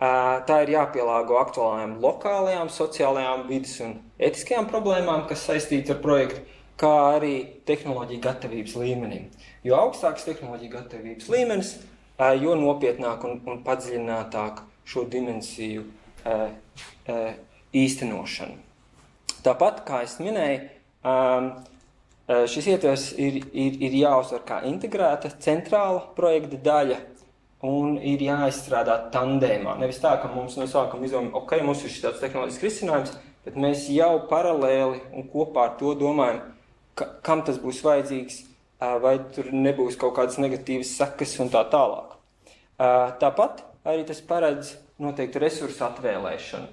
Tā ir jāpielāgo aktuālajām lokālajām, sociālajām, vides un etiskajām problēmām, kas saistītas ar projektu, kā arī tehnoloģiju gatavības līmenim. Jo augstāks tehnoloģiju gatavības līmenis, jo nopietnāk un padziļinātāk šo dimensiju īstenošanu. Tāpat, kā es minēju, šis ietvers ir jāuzsver kā integrēta, centrāla projekta daļa un ir jāizstrādā tandēmā. Nevis tā, ka mums no sākuma izdomājam, ok, mums ir šis tāds tehnoloģisks risinājums, bet mēs jau paralēli un kopā ar to domājam, kam tas būs vajadzīgs, vai tur nebūs kaut kādas negatīvas sekas un tā tālāk. Tāpat arī tas paredz noteikti resursu atvēlēšanu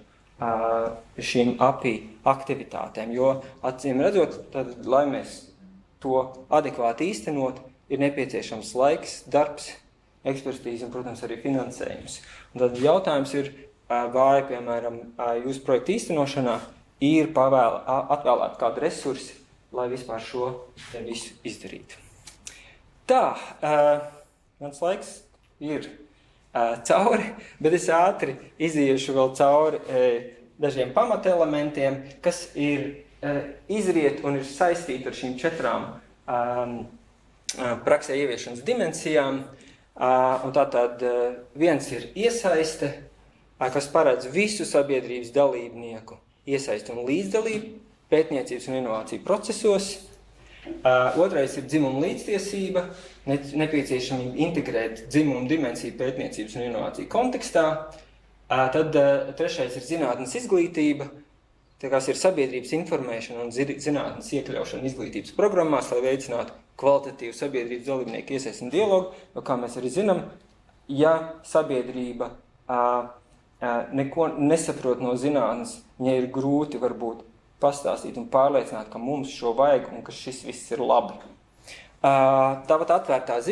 šīm API aktivitātēm, jo acīm redzot, tad, lai mēs to adekvāti īstenot, ir nepieciešams laiks, darbs, ekspertīze un, protams, arī finansējums. Un tad jautājums ir, vai, piemēram, jūsu projektu īstenošanā ir atvēlēt kādu resursi, lai vispār šo visu izdarītu. Tā, mans laiks ir cauri, bet es ātri iziešu vēl cauri dažiem pamatelementiem, kas ir izriet un ir saistīti ar šīm 4 praksē ieviešanas dimensijām. Un tātad viens ir iesaiste, kas paredz visu sabiedrības dalībnieku iesaisti un līdzdalību pētniecības un inovāciju procesos. Otrais ir dzimuma līdztiesība, nepieciešamība integrēt dzimumu dimensiju pētniecības un inovāciju kontekstā. Tad trešais ir zinātnes izglītība, kas ir sabiedrības informēšana un zinātnes iekļaušana izglītības programmās, lai veicinātu kvalitatīvu sabiedrības dalībnieku iesaisti un dialogu. Jo, kā mēs arī zinām, ja sabiedrība neko nesaprot no zinātnes, viņai ir grūti varbūt pastāstīt un pārliecināt, ka mums šo vajag un ka šis viss ir labi. Tāpat atvērtās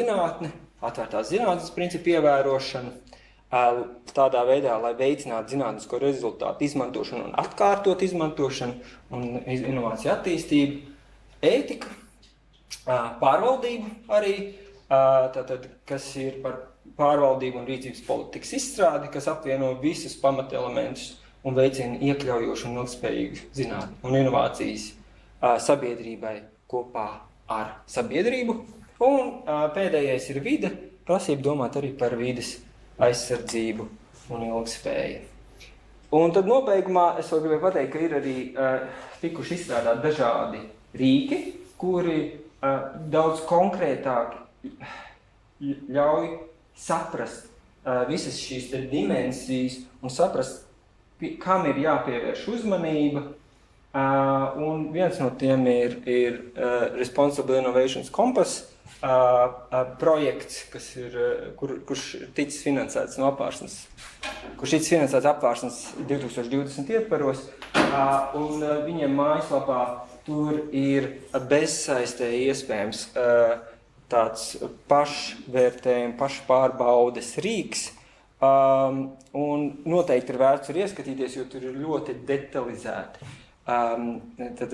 zinātnes principu ievērošana, tādā veidā, lai veicinātu zinātnisko rezultātu izmantošanu un atkārtot izmantošanu un inovāciju attīstību, ētika, pārvaldību arī, tātad, kas ir par pārvaldību un rīcības politikas izstrādi, kas apvieno visus pamatelementus un veicina iekļaujošu un ilgspējīgu zinātni un inovācijas sabiedrībai kopā ar sabiedrību. Un pēdējais ir vide, prasība domāt arī par vides aizsardzību un ilgspēju. Un tad nobeigumā es vēl gribēju pateikt, ka ir arī tikuši izstrādāt dažādi rīki, kuri daudz konkrētāk ļauj saprast visas šīs dimensijas un saprast, kam ir jāpievērš uzmanība. Un viens no tiem ir Responsible Innovations Compass projekts, kurš ticis finansēts no apvārsnes, apvārsnes 2020 ietvaros, un viņiem mājaslapā tur ir bezsaistē iespējams tāds pašvērtējuma, pašpārbaudes rīks, un noteikti ir vērts ieskatīties, jo tur ir ļoti detalizēti tad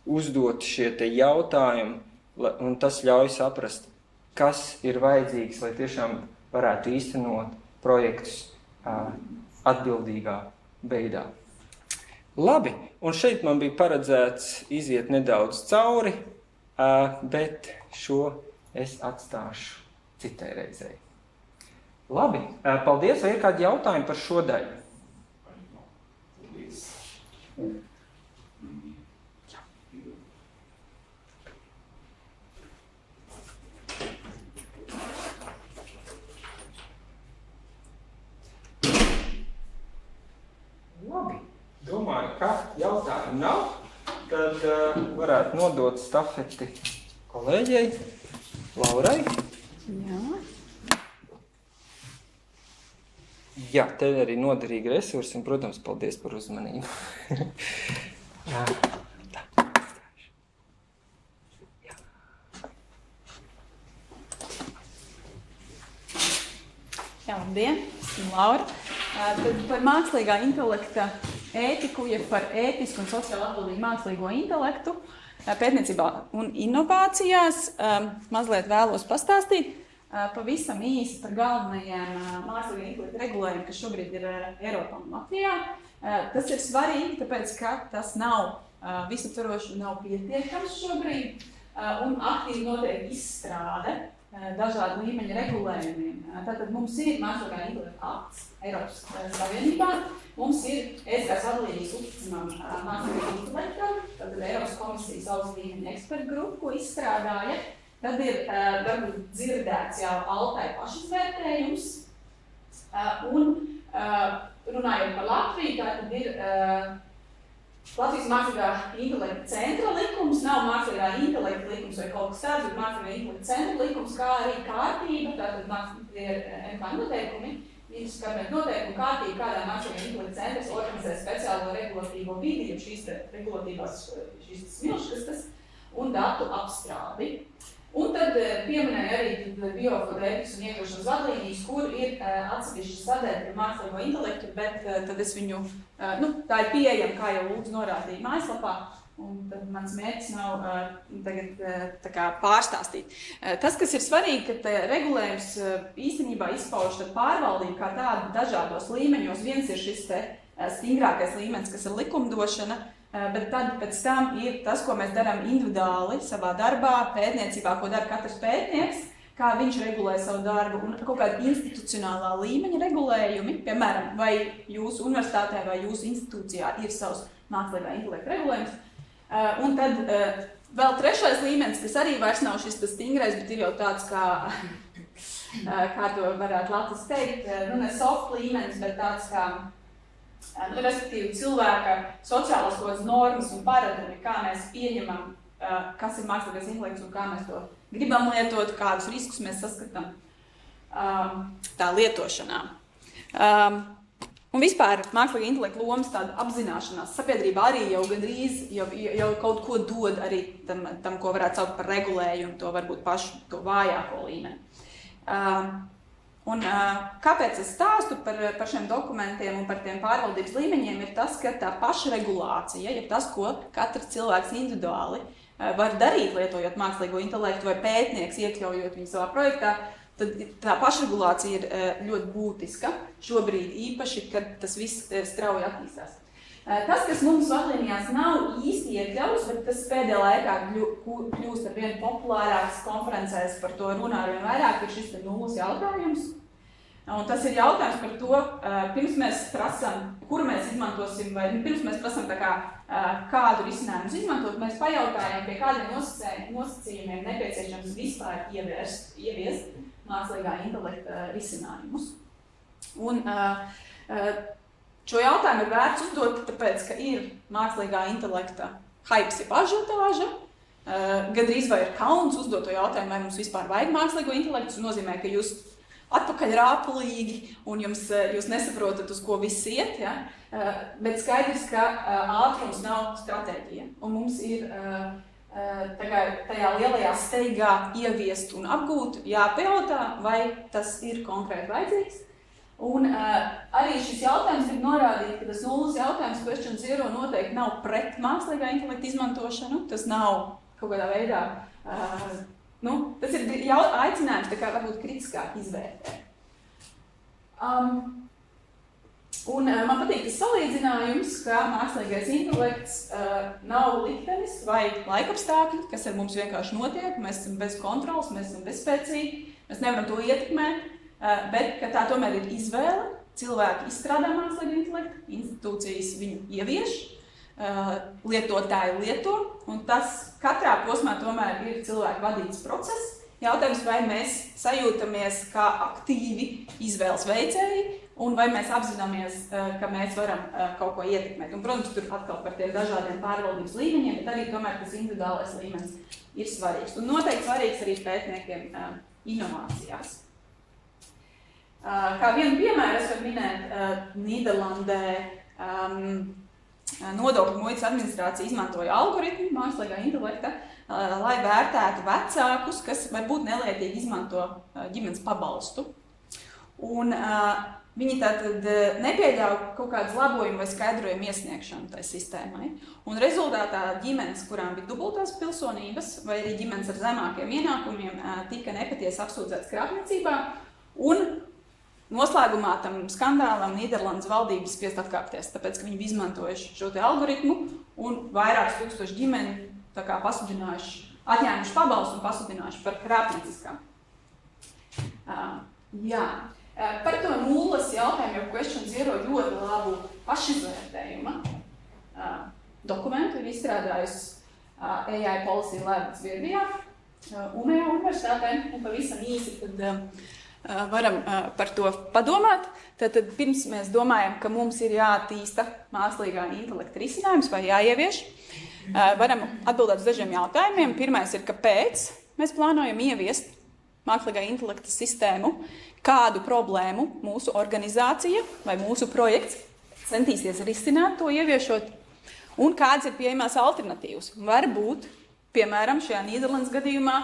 uzdot šie te jautājumi un tas ļauj saprast, kas ir vajadzīgs, lai tiešām varētu īstenot projektus atbildīgā veidā. Labi, un šeit man bija paredzēts iziet nedaudz cauri, bet šo es atstāšu citai reizei. Labi, paldies, vai ir kādi jautājumi par šo daļu? Labi, domāju, ka jautājumu nav, tad varētu nodot stafeti kolēģei Laurai. Jā. Jā, te arī noderīgi resursi, un, protams, paldies par uzmanību. Jā, labdien, esmu Laura. Tad par mākslīgā intelekta ētiku, ja par ētisku un sociāli atbildīgu mākslīgo intelektu pētniecībā un inovācijās mazliet vēlos pastāstīt. Pavisam īsi par galvenajiem mākslīgā intelekta regulējumiem, kas šobrīd ir Eiropā un Latvijā. Tas ir svarīgi, tāpēc, ka tas nav visaptvaroši, nav pietiekams šobrīd, un aktīvi notiek izstrāde dažādu līmeņu regulējumiem. Tātad mums ir mākslīgā intelekta akts Eiropas Savienībā, mums ir ētiskās vadlīnijas uzticamam mākslīgā intelektam, tātad Eiropas komisijas augsta līmeņa ekspertu grupu, ko izstrādāja. Tad ir varbūt dzirdēts jau Altai pašizvērtējums, un runājot par Latviju, tātad ir Latvijas mākslīgā intelekta centra likums, nav mākslīgā intelekta likums vai kaut kas tāds, bet mākslīgā intelekta centra likums, kā arī kārtība, tātad ir MK noteikumi, Ministrs noteikumi kārtība, kādā mākslīgā intelekta centrs organizē speciālo regulatīvo vidi, šīs regulatīvās šīs smilškastes un datu apstrādi. Un tad pieminēja arī biofotētikas un iekļaušanas vadlīnijas, kur ir atsevišķi sadaļa par mākslīgo intelektu, bet tad es viņu, tā ir pieejama, kā jau Lūdzu norādīja mājaslapā, un tad mans mērķis nav tagad tā kā pārstāstīt. Tas, kas ir svarīgi, ka regulējums īstenībā izpauž pārvaldību kā tādu dažādos līmeņos. Viens ir šis stingrākais līmenis, kas ir likumdošana, bet tad pēc tam ir tas, ko mēs darām individuāli savā darbā, pētniecībā, ko dara katrs pētnieks, kā viņš regulē savu darbu, un kaut kāda institucionālā līmeņa regulējumi, piemēram, vai jūsu universitātē vai jūsu institūcijā ir savs mākslīgā intelekta regulējums. Un tad vēl trešais līmenis, kas arī vairs nav šis stingrais, bet ir jau tāds, kā to varētu latviski teikt, ne soft līmenis, bet tāds kā respektīvi cilvēka sociālās normas un paradumi, kā mēs pieņemam, kas ir mākslīgais intelekts un kā mēs to gribam lietot, kādus riskus mēs saskatām tā lietošanā. Un vispār mākslīgā intelekta lomas tāda apzināšanās sabiedrībā arī jau gandrīz jau kaut ko dod arī tam, ko varētu saukt par regulējumu, to varbūt pašu to vājāko līmeni. Un kāpēc es stāstu par šiem dokumentiem un par tiem pārvaldības līmeņiem, ir tas, ka tā pašregulācija, ja tas, ko katrs cilvēks individuāli var darīt, lietojot mākslīgo intelektu vai pētnieks, iekļaujot viņu savā projektā, tad tā pašregulācija ir ļoti būtiska šobrīd īpaši, kad tas viss strauji attīstās. Tas, kas mums vadlīnijās nav īsti iekļauts, bet tas pēdējā laikā kļūst ar vien populārākas konferencēs, par to runā ar vien vairāk, ir šis nulles jautājums. Un tas ir jautājums par to, pirms mēs prasam, kuru mēs izmantosim, vai pirms mēs prasam kādu risinājumu izmantot, mēs pajautājam, pie kādiem nosacījumiem nepieciešams vispār ieviest mākslīgā intelekta risinājumus. Un šo jautājumu ir vērts uzdot, tāpēc, ka ir mākslīgā intelekta haips, jeb ažiotāža. Gandrīz vai ir kauns uzdot to jautājumu, vai mums vispār vajag mākslīgo intelektu. Tas nozīmē, ka jūs atpakaļ rāpulīgi un jūs nesaprotat, uz ko viss iet. Ja? Bet skaidrs, ka ātrums nav stratēģija. Un mums ir tajā lielajā steigā ieviest un apgūt, jāpajautā, vai tas ir konkrēti vajadzīgs. Un arī šis jautājums grib norādīt, ka tas nulles jautājums, question zero, noteikti nav pret mākslīgā intelekta izmantošanu. Tas nav kaut kādā veidā Tas ir aicinājums tā kā varbūt kritiskāk izvērtēt. Un man patīk tas salīdzinājums, ka mākslīgais intelekts nav liktenis vai laikapstākļi, kas ar mums vienkārši notiek, mēs esam bez kontrolas, mēs esam bezspēcīgi, mēs nevaram to ietekmēt, bet ka tā tomēr ir izvēle, cilvēki izstrādā mākslīgu intelektu, institūcijas viņu ievieš, lietotāji lieto, un tas katrā posmā tomēr ir cilvēku vadīts process. Jautājums, vai mēs sajūtamies kā aktīvi izvēles veicēji, un vai mēs apzināmies, ka mēs varam kaut ko ietekmēt. Un, protams, tur atkal par tiem dažādiem pārvaldības līmeņiem, bet arī tomēr tas individuālais līmenis ir svarīgs. Un noteikti svarīgs arī pētniekiem inovācijās. Kā vienu piemēru es varu minēt, Nīderlandē nodokļu muitas administrācija izmantoja algoritmu mākslīgā intelekta, lai vērtētu vecākus, kas varbūt nelietīgi izmanto ģimenes pabalstu. Un viņi tātad nepieļauj kaut kādas labojumu vai skaidrojumu iesniegšanu tai sistēmai. Un rezultātā ģimenes, kurām bija dubultās pilsonības, vai arī ģimenes ar zemākiem ienākumiem, tika nepatiesi apsūdzētas krāpniecībā. Un noslēgumā tam skandālam Nīderlandes valdības spiest atkāpties, tāpēc, ka viņi bija izmantojuši šo te algoritmu un vairākus tūkstoši ģimeni tā kā pasludinājuši, atņēmuši pabalstu un pasludinājuši par krāpnieciskām. Par to nulles jautājumu, jo Question Zero ļoti labu pašizvērtējuma dokumentu ir izstrādājusi AI Policy Lab Zviedrijā, UMEO universitātē, un pavisam īsi tad varam par to padomāt. Tad pirms mēs domājam, ka mums ir jāattīsta mākslīgā intelekta risinājums vai jāievieš, varam atbildēt uz dažiem jautājumiem. Pirmais ir, kāpēc mēs plānojam ieviest mākslīgā intelekta sistēmu, kādu problēmu mūsu organizācija vai mūsu projekts centīsies risināt to ieviešot, un kādas ir pieejamās alternatīvas. Varbūt, piemēram, šajā Nīderlandes gadījumā,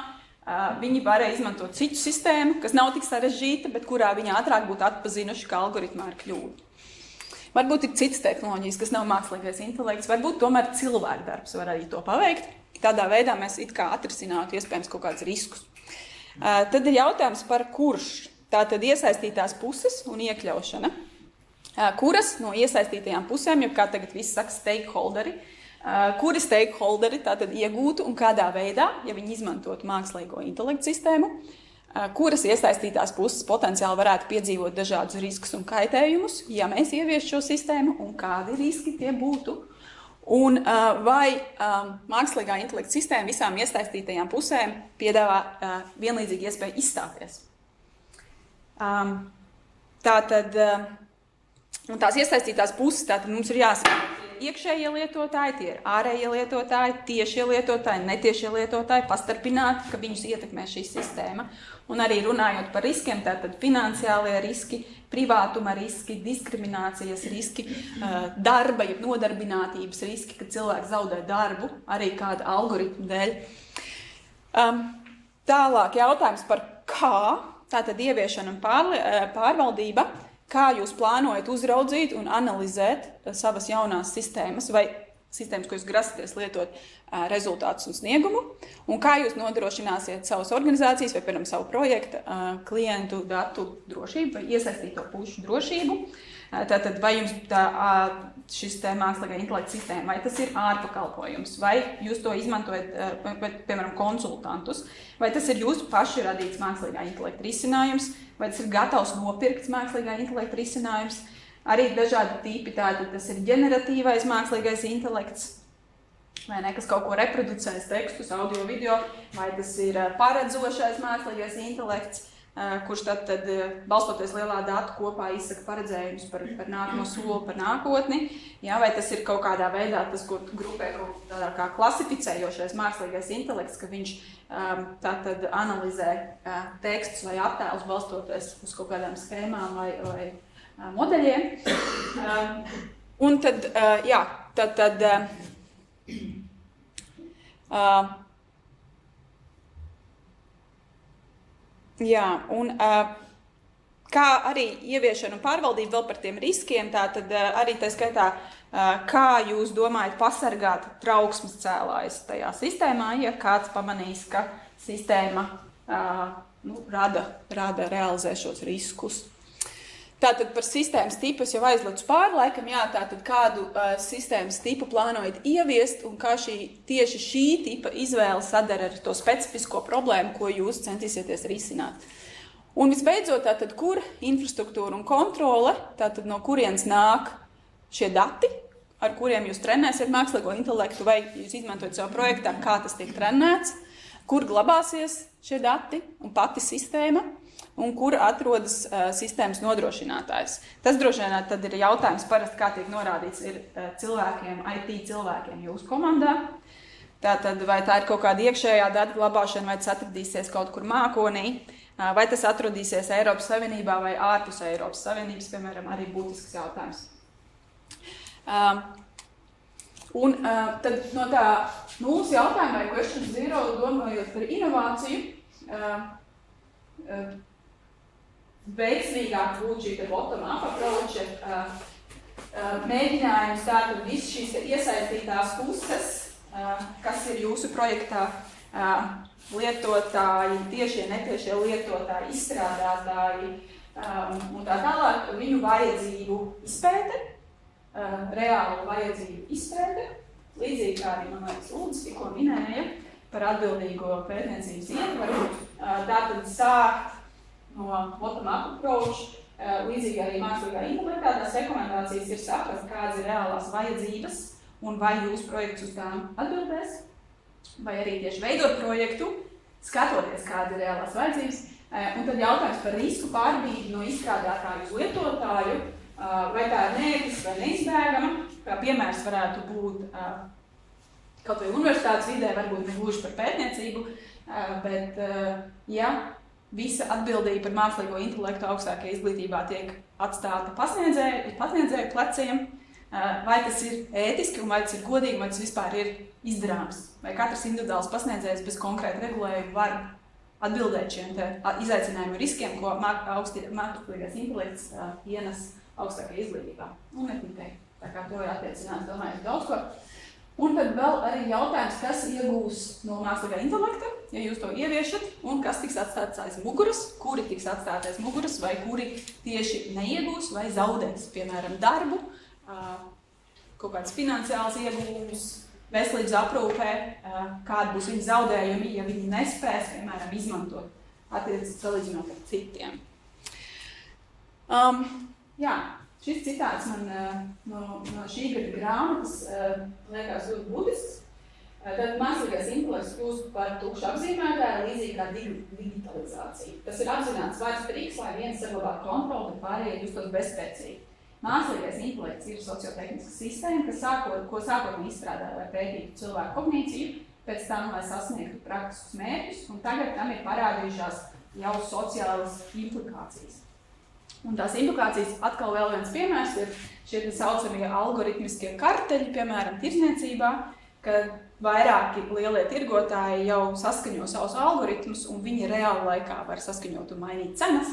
viņi varēja izmantot citu sistēmu, kas nav tik sarežģīta, bet kurā viņi ātrāk būtu atpazinuši, ka algoritmā ir kļūda. Varbūt ir citas tehnoloģijas, kas nav mākslīgais intelekts, varbūt tomēr cilvēku darbs var arī to paveikt. Tādā veidā mēs it kā atrisinātu iespējams kaut kādus riskus. Tad ir jautājums par kurš. Tātad iesaistītās puses un iekļaušana. Kuras no iesaistītajām pusēm, jau kā tagad viss saka stakeholderi, kuri stakeholderi tātad iegūtu un kādā veidā, ja viņi izmantotu mākslīgo intelektu sistēmu, kuras iesaistītās puses potenciāli varētu piedzīvot dažādus riskus un kaitējumus, ja mēs ieviestu šo sistēmu, un kādi riski tie būtu. Un vai mākslīgā intelekta sistēma visām iesaistītajām pusēm piedāvā vienlīdzīgi iespēju izstāties. Tātad, un tās iesaistītās puses, tātad mums ir jāsaprot, iekšējie lietotāji, tie ir ārējie lietotāji, tiešie lietotāji, netiešie lietotāji, pastarpināti, ka viņus ietekmē šī sistēma. Un arī runājot par riskiem, tātad finansiālie riski, privātuma riski, diskriminācijas riski, darba, ja nodarbinātības riski, kad cilvēks zaudē darbu, arī kāda algoritmu dēļ. Tālāk jautājums par kā, tātad ieviešana un pārvaldība, kā jūs plānojat uzraudzīt un analizēt savas jaunās sistēmas vai sistēmas, ko jūs grasaties lietot rezultātus un sniegumu, un kā jūs nodrošināsiet savas organizācijas vai, piemēram, savu projektu klientu datu drošību vai iesaistīto pušu drošību. Tātad, vai jums šis mākslīgā intelekta sistēma, vai tas ir ārpakalpojums, vai jūs to izmantojat, piemēram, konsultantus, vai tas ir jūsu paši radīts mākslīgā intelekta risinājums, vai tas ir gatavs nopirkts mākslīgā intelekta risinājums. Arī dažādi tipi, tātad tas ir ģeneratīvais mākslīgais intelekts, vai ne, kas kaut ko reproducēs tekstus, audio, video, vai tas ir paredzošais mākslīgais intelekts, kurš tad balstoties lielā datu kopā izsaka paredzējumus par nākamo soli, par nākotni, jā, vai tas ir kaut kādā veidā tas, ko grupē kaut tādā kā klasificējošais mākslīgais intelekts, ka viņš tātad analizē tekstus vai attēlus balstoties uz kaut kādām schēmām vai modeļiem. Un tad, jā, jā, un kā arī ieviešana un pārvaldība vēl par tiem riskiem, tātad arī tā skaitā, kā jūs domājat pasargāt trauksmes cēlājus tajā sistēmā, ja kāds pamanīs, ka sistēma realizē šos riskus. Tātad par sistēmas tipu es jau aizlecu pāri laikam, tātad kādu sistēmas tipu plānojat ieviest un kā tieši šī tipa izvēle sadara ar to specifisko problēmu, ko jūs centīsieties risināt. Un visbeidzot, tātad, kur infrastruktūra un kontrole, tātad no kurienes nāk šie dati, ar kuriem jūs trenēsiet mākslīgo intelektu vai jūs izmantojat savu projektā, kā tas tiek trenēts, kur glabāsies šie dati un pati sistēma, un kur atrodas sistēmas nodrošinātājs. Tas droši vien tad ir jautājums parasti, kā tiek norādīts ir cilvēkiem, IT cilvēkiem jūsu komandā. Tātad, vai tā ir kaut kāda iekšējā datu glabāšana, vai tas atradīsies kaut kur mākonī, vai tas atradīsies Eiropas Savienībā vai ārpus Eiropas Savienības, piemēram, arī būtisks jautājums. Tad no tā nulles jautājuma vai question zero, domājot par inovāciju, veiksmīgāk būtu šī bottom-up approach, mēģinājums tātad visu šīs iesaistītās puses, kas ir jūsu projektā, lietotāji, tiešie, netiešie lietotāji, izstrādātāji un tā tālāk, viņu vajadzību izpēte, reālu vajadzību izpēte, līdzīgi kā arī, man liekas, Uldis tikko minēja par atbildīgo pētniecības ietvaru, tātad sākt no bottom-up approach, līdzīgi arī mākslīgā intelektā, tās rekomendācijas ir saprast, kādas ir reālās vajadzības un vai jūsu projekts uz tām atbildēs, vai arī tieši veidot projektu, skatoties, kādas ir reālās vajadzības, un tad jautājums par risku pārbīdi no izstrādātāju uz lietotāju, vai tā ir neētiska vai neizbēgama, kā piemērs varētu būt kaut vai universitātes vidē, varbūt negluži par pētniecību, bet ja visa atbildība par mākslīgo intelektu augstākajā izglītībā tiek atstāta pasniedzēju pleciem, vai tas ir ētiski, un vai tas ir godīgi, vai tas vispār ir izdarāms. Vai katrs individuāls pasniedzējs bez konkrēta regulējuma var atbildēt šiem izaicinājumu riskiem, ko mākslīgais intelekts ienes augstākajā izglītībā. Un ne tikai. Tā kā to jātiecinās, domājot daudz ko. Un tad vēl arī jautājums, kas iegūs no mākslīgā intelekta, ja jūs to ieviešat, un kas tiks atstāts aiz muguras, kuri tiks atstāti aiz muguras, vai kuri tieši neiegūs vai zaudēs, piemēram, darbu, kaut kāds finansiāls iegūmus, veselības aprūpē, kādi būs viņa zaudējumi, ja viņi nespēs, piemēram, izmantot attiecīgi salīdzinot ar citiem. Šis citāts man no šī gada grāmatas liekas ļoti būtisks. Tad mākslīgais intelekts kļūst par tukšu apzīmētāju, līdzīgi kā digitalizācija. Tas ir apzināts vairs triks, lai viens saglabātu kontroli, bet pārējie justos bezspēcīgi. Mākslīgais intelekts ir sociotehniska sistēma, ko sākotnēji izstrādāja, lai pētītu cilvēku kognīciju, pēc tam, lai sasniegtu praktiskus mērķus, un tagad tam ir parādījušās jau sociālas implikācijas. Un tās implikācijas atkal vēl viens piemērs ir šie saucamie algoritmiskie karteļi, piemēram, tirdzniecībā, kad vairāki lielie tirgotāji jau saskaņo savus algoritmus, un viņi reāli laikā var saskaņot un mainīt cenas,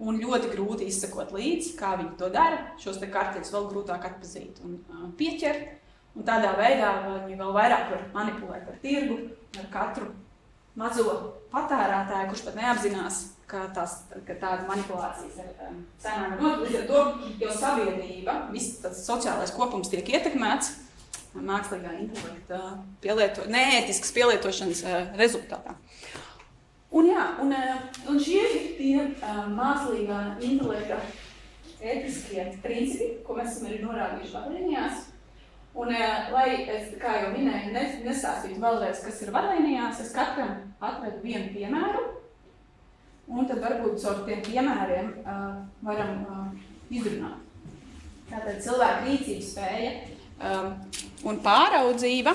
un ļoti grūti izsekot līdzi, kā viņi to dara. Šos te karteļus vēl grūtāk atpazīt un pieķert, un tādā veidā viņi vēl vairāk var manipulēt ar tirgu, ar katru mazo patērētāju, kurš pat neapzinās, ka tāda manipulācijas ar cenām ir notiek. Līdz ar to jau sabiedrība, viss tas sociālais kopums tiek ietekmēts mākslīgā intelekta neētiskas pielietošanas rezultātā. Un šie ir tie mākslīgā intelekta ētiskie principi, ko mēs esam arī norādījuši vadlīnijās. Un, lai es, kā jau minēju, nestāstītu vēlreiz, kas ir vadlīnijās, es katram atvedu vienu piemēru, un tad varbūt caur tiem piemēriem varam izrunāt. Tātad cilvēka rīcības spēja un pāraudzība,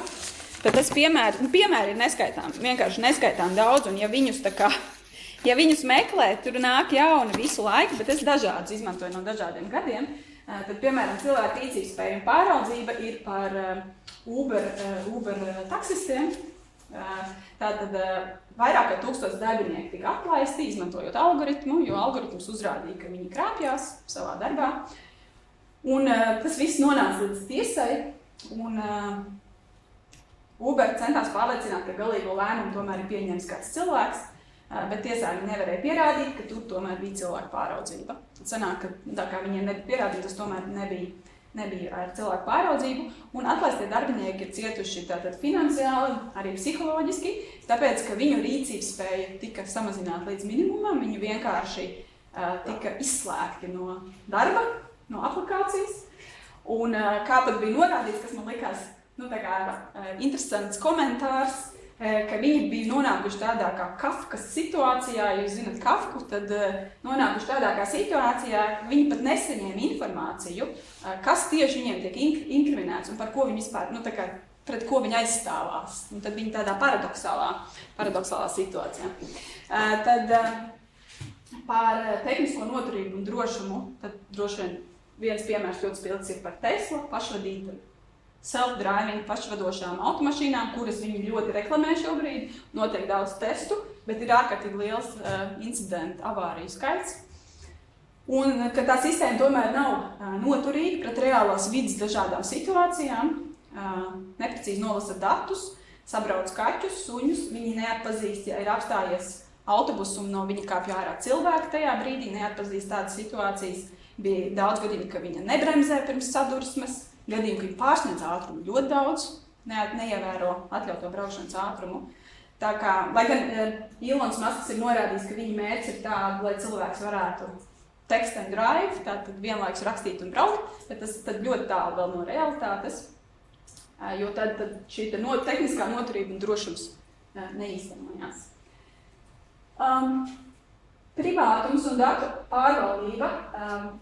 tad tas piemēri ir neskaitām, vienkārši neskaitām daudz, un ja viņus meklē, tur nāk jauni visu laiku, bet es dažādus izmantoju no dažādiem gadiem. Tad, piemēram, cilvēka rīcības spēja un pāraudzība ir par Uber taksistiem, Tātad vairāk kā 1000 darbinieki tika atlaisti, izmantojot algoritmu, jo algoritms uzrādīja, ka viņi krāpjās savā darbā. Un tas viss nonāca līdz tiesai, un Uber centās pārliecināt, ka galīgo lēmumu tomēr ir pieņēmis kāds cilvēks, bet tiesā viņi nevarēja pierādīt, ka tur tomēr bija cilvēku pāraudzība. Sanāk, ka tā kā viņiem nebija pierādīt, tas tomēr nebija ar cilvēku pāraudzību, un atlaistie darbinieki ir cietuši tātad finansiāli, arī psiholoģiski, tāpēc, ka viņu rīcības spēja tika samazināta līdz minimumam, viņi vienkārši tika izslēgti no darba, no aplikācijas, un kā pat bija norādīts, kas man likās interesants komentārs, ka viņi bija nonākuši tādā kā Kafkas situācijā, jūs zināt Kafku, tad nonākuši tādā kā situācijā, ka viņi pat nesaņēma informāciju, kas tieši viņiem tiek inkriminēts un par ko viņi vispār, pret ko viņi aizstāvās. Un tad viņi tādā paradoxālā situācijā. Tad par tehnisko noturību un drošumu, tad droši vien viens piemērs ļoti spilgts ir par Tesla pašvadītu self-driving pašvadošām automašīnām, kuras viņi ļoti reklamē šobrīd, notiek daudz testu, bet ir ārkārtīgi liels incidentu avāriju skaits. Un, ka tā sistēma tomēr nav noturīga pret reālās vidas dažādām situācijām, neprecīzi nolasa datus, sabrauc kaķus, suņus, viņi neatpazīst, ja ir apstājies autobus un no viņa kāpj ārā cilvēki tajā brīdī, neatpazīst tādas situācijas. Bija daudz gadījumi, ka viņa nebremzē pirms sadursmes, gadījumi, ka viņi pārsniedz ātrumu ļoti daudz, neievēro atļauto braukšanas ātrumu. Tā kā, lai gan Ilons Masks ir norādījis, ka viņa mērķis ir tāda, lai cilvēks varētu text and drive, tātad vienlaikus rakstīt un braukt, bet tas tad ļoti tālu vēl no realitātes, jo tad šī tehniskā noturība un drošums neīstenojās. Privātums un datu pārvaldība,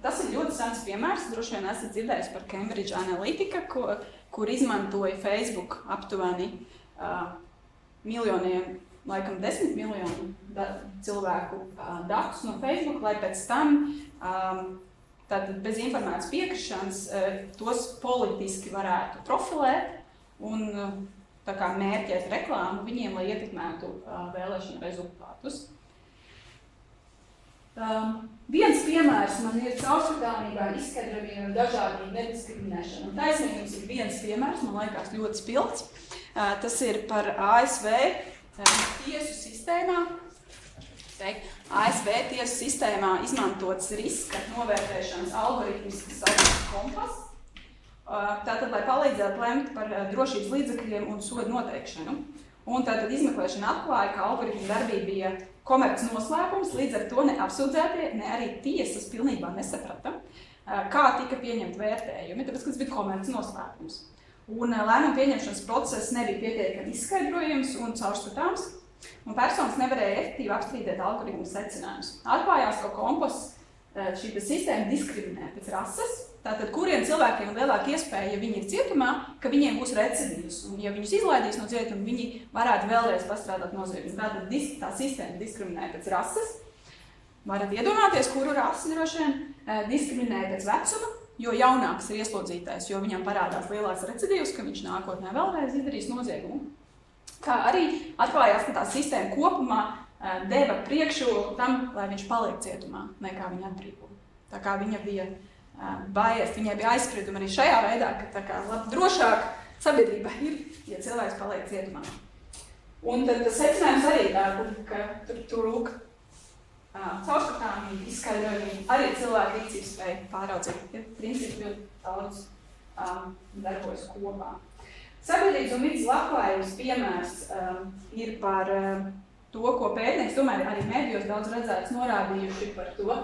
tas ir ļoti sens piemērs, droši vien esat dzirdējis par Cambridge Analytica, kur izmantoja Facebook aptuveni miljoniem, laikam 10 miljonu cilvēku datus no Facebook, lai pēc tam tātad bez informētas piekrišanas tos politiski varētu profilēt un tā kā mērķēt reklāmu viņiem, lai ietekmētu vēlēšanu rezultātus. Viens piemērs man ir caurskatāmībā, izskaidrojumiem un dažādību nediskriminēšanu. Un taisnīgums ir viens piemērs, man liekas ļoti spilgts. Tas ir par ASV tiesu sistēmā. ASV tiesu sistēmā izmantots riska novērtēšanas algoritms, kas saucas Kompas. Tātad, lai palīdzētu lemt par drošības līdzekļiem un sodu noteikšanu. Un tātad izmeklēšana atklāja, ka algoritmu darbība bija komerc noslēpums, līdz ar to ne apsūdzētie, ne arī tiesas pilnībā nesaprata, kā tika pieņemt vērtējumi, tāpēc, ka tas bija komerc noslēpums. Un lēmumu pieņemšanas process nebija pietiekami izskaidrojams un caurskatāms, un personas nevarēja efektīvi apstrīdēt algoritmu secinājumus. Atklājās, ka Kompas šī sistēma diskriminē pēc rases, tātad kuriem cilvēkiem ir lielāka iespēja, ja viņi ir cietumā, ka viņiem būs recidīvs, un ja viņus izlaidīs no cietuma, viņi varētu vēlreiz pastrādāt noziegumu. Tātad tā sistēma diskriminē pēc rases. Varat iedomāties, kuru rasi droši vien diskriminē pēc vecuma, jo jaunāks ir ieslodzītais, jo viņam parādās lielāks recidīvs, ka viņš nākotnē vēlreiz izdarīs noziegumu. Kā arī atklājās, ka tā sistēma kopumā deva priekšroku tam, lai viņš paliek cietumā, nekā viņa atbrīvo. Tā kā viņa bija bias, viņai bija aizspriedumi arī šajā veidā, ka tā kā drošāk sabiedrība ir, ja cilvēks paliek cietumā. Un tad tas secinājums arī tāda, ka tur lūk caurskatāmība, izskaidrojumi, arī cilvēku rīcības spēja pāraudzīt. Ja principi ļoti daudz darbojas kopā. Sabiedrības un vidas labklājības piemērs ir par to, ko pētnieks, tomēr arī mēdījos daudz redzēts norādījuši par to,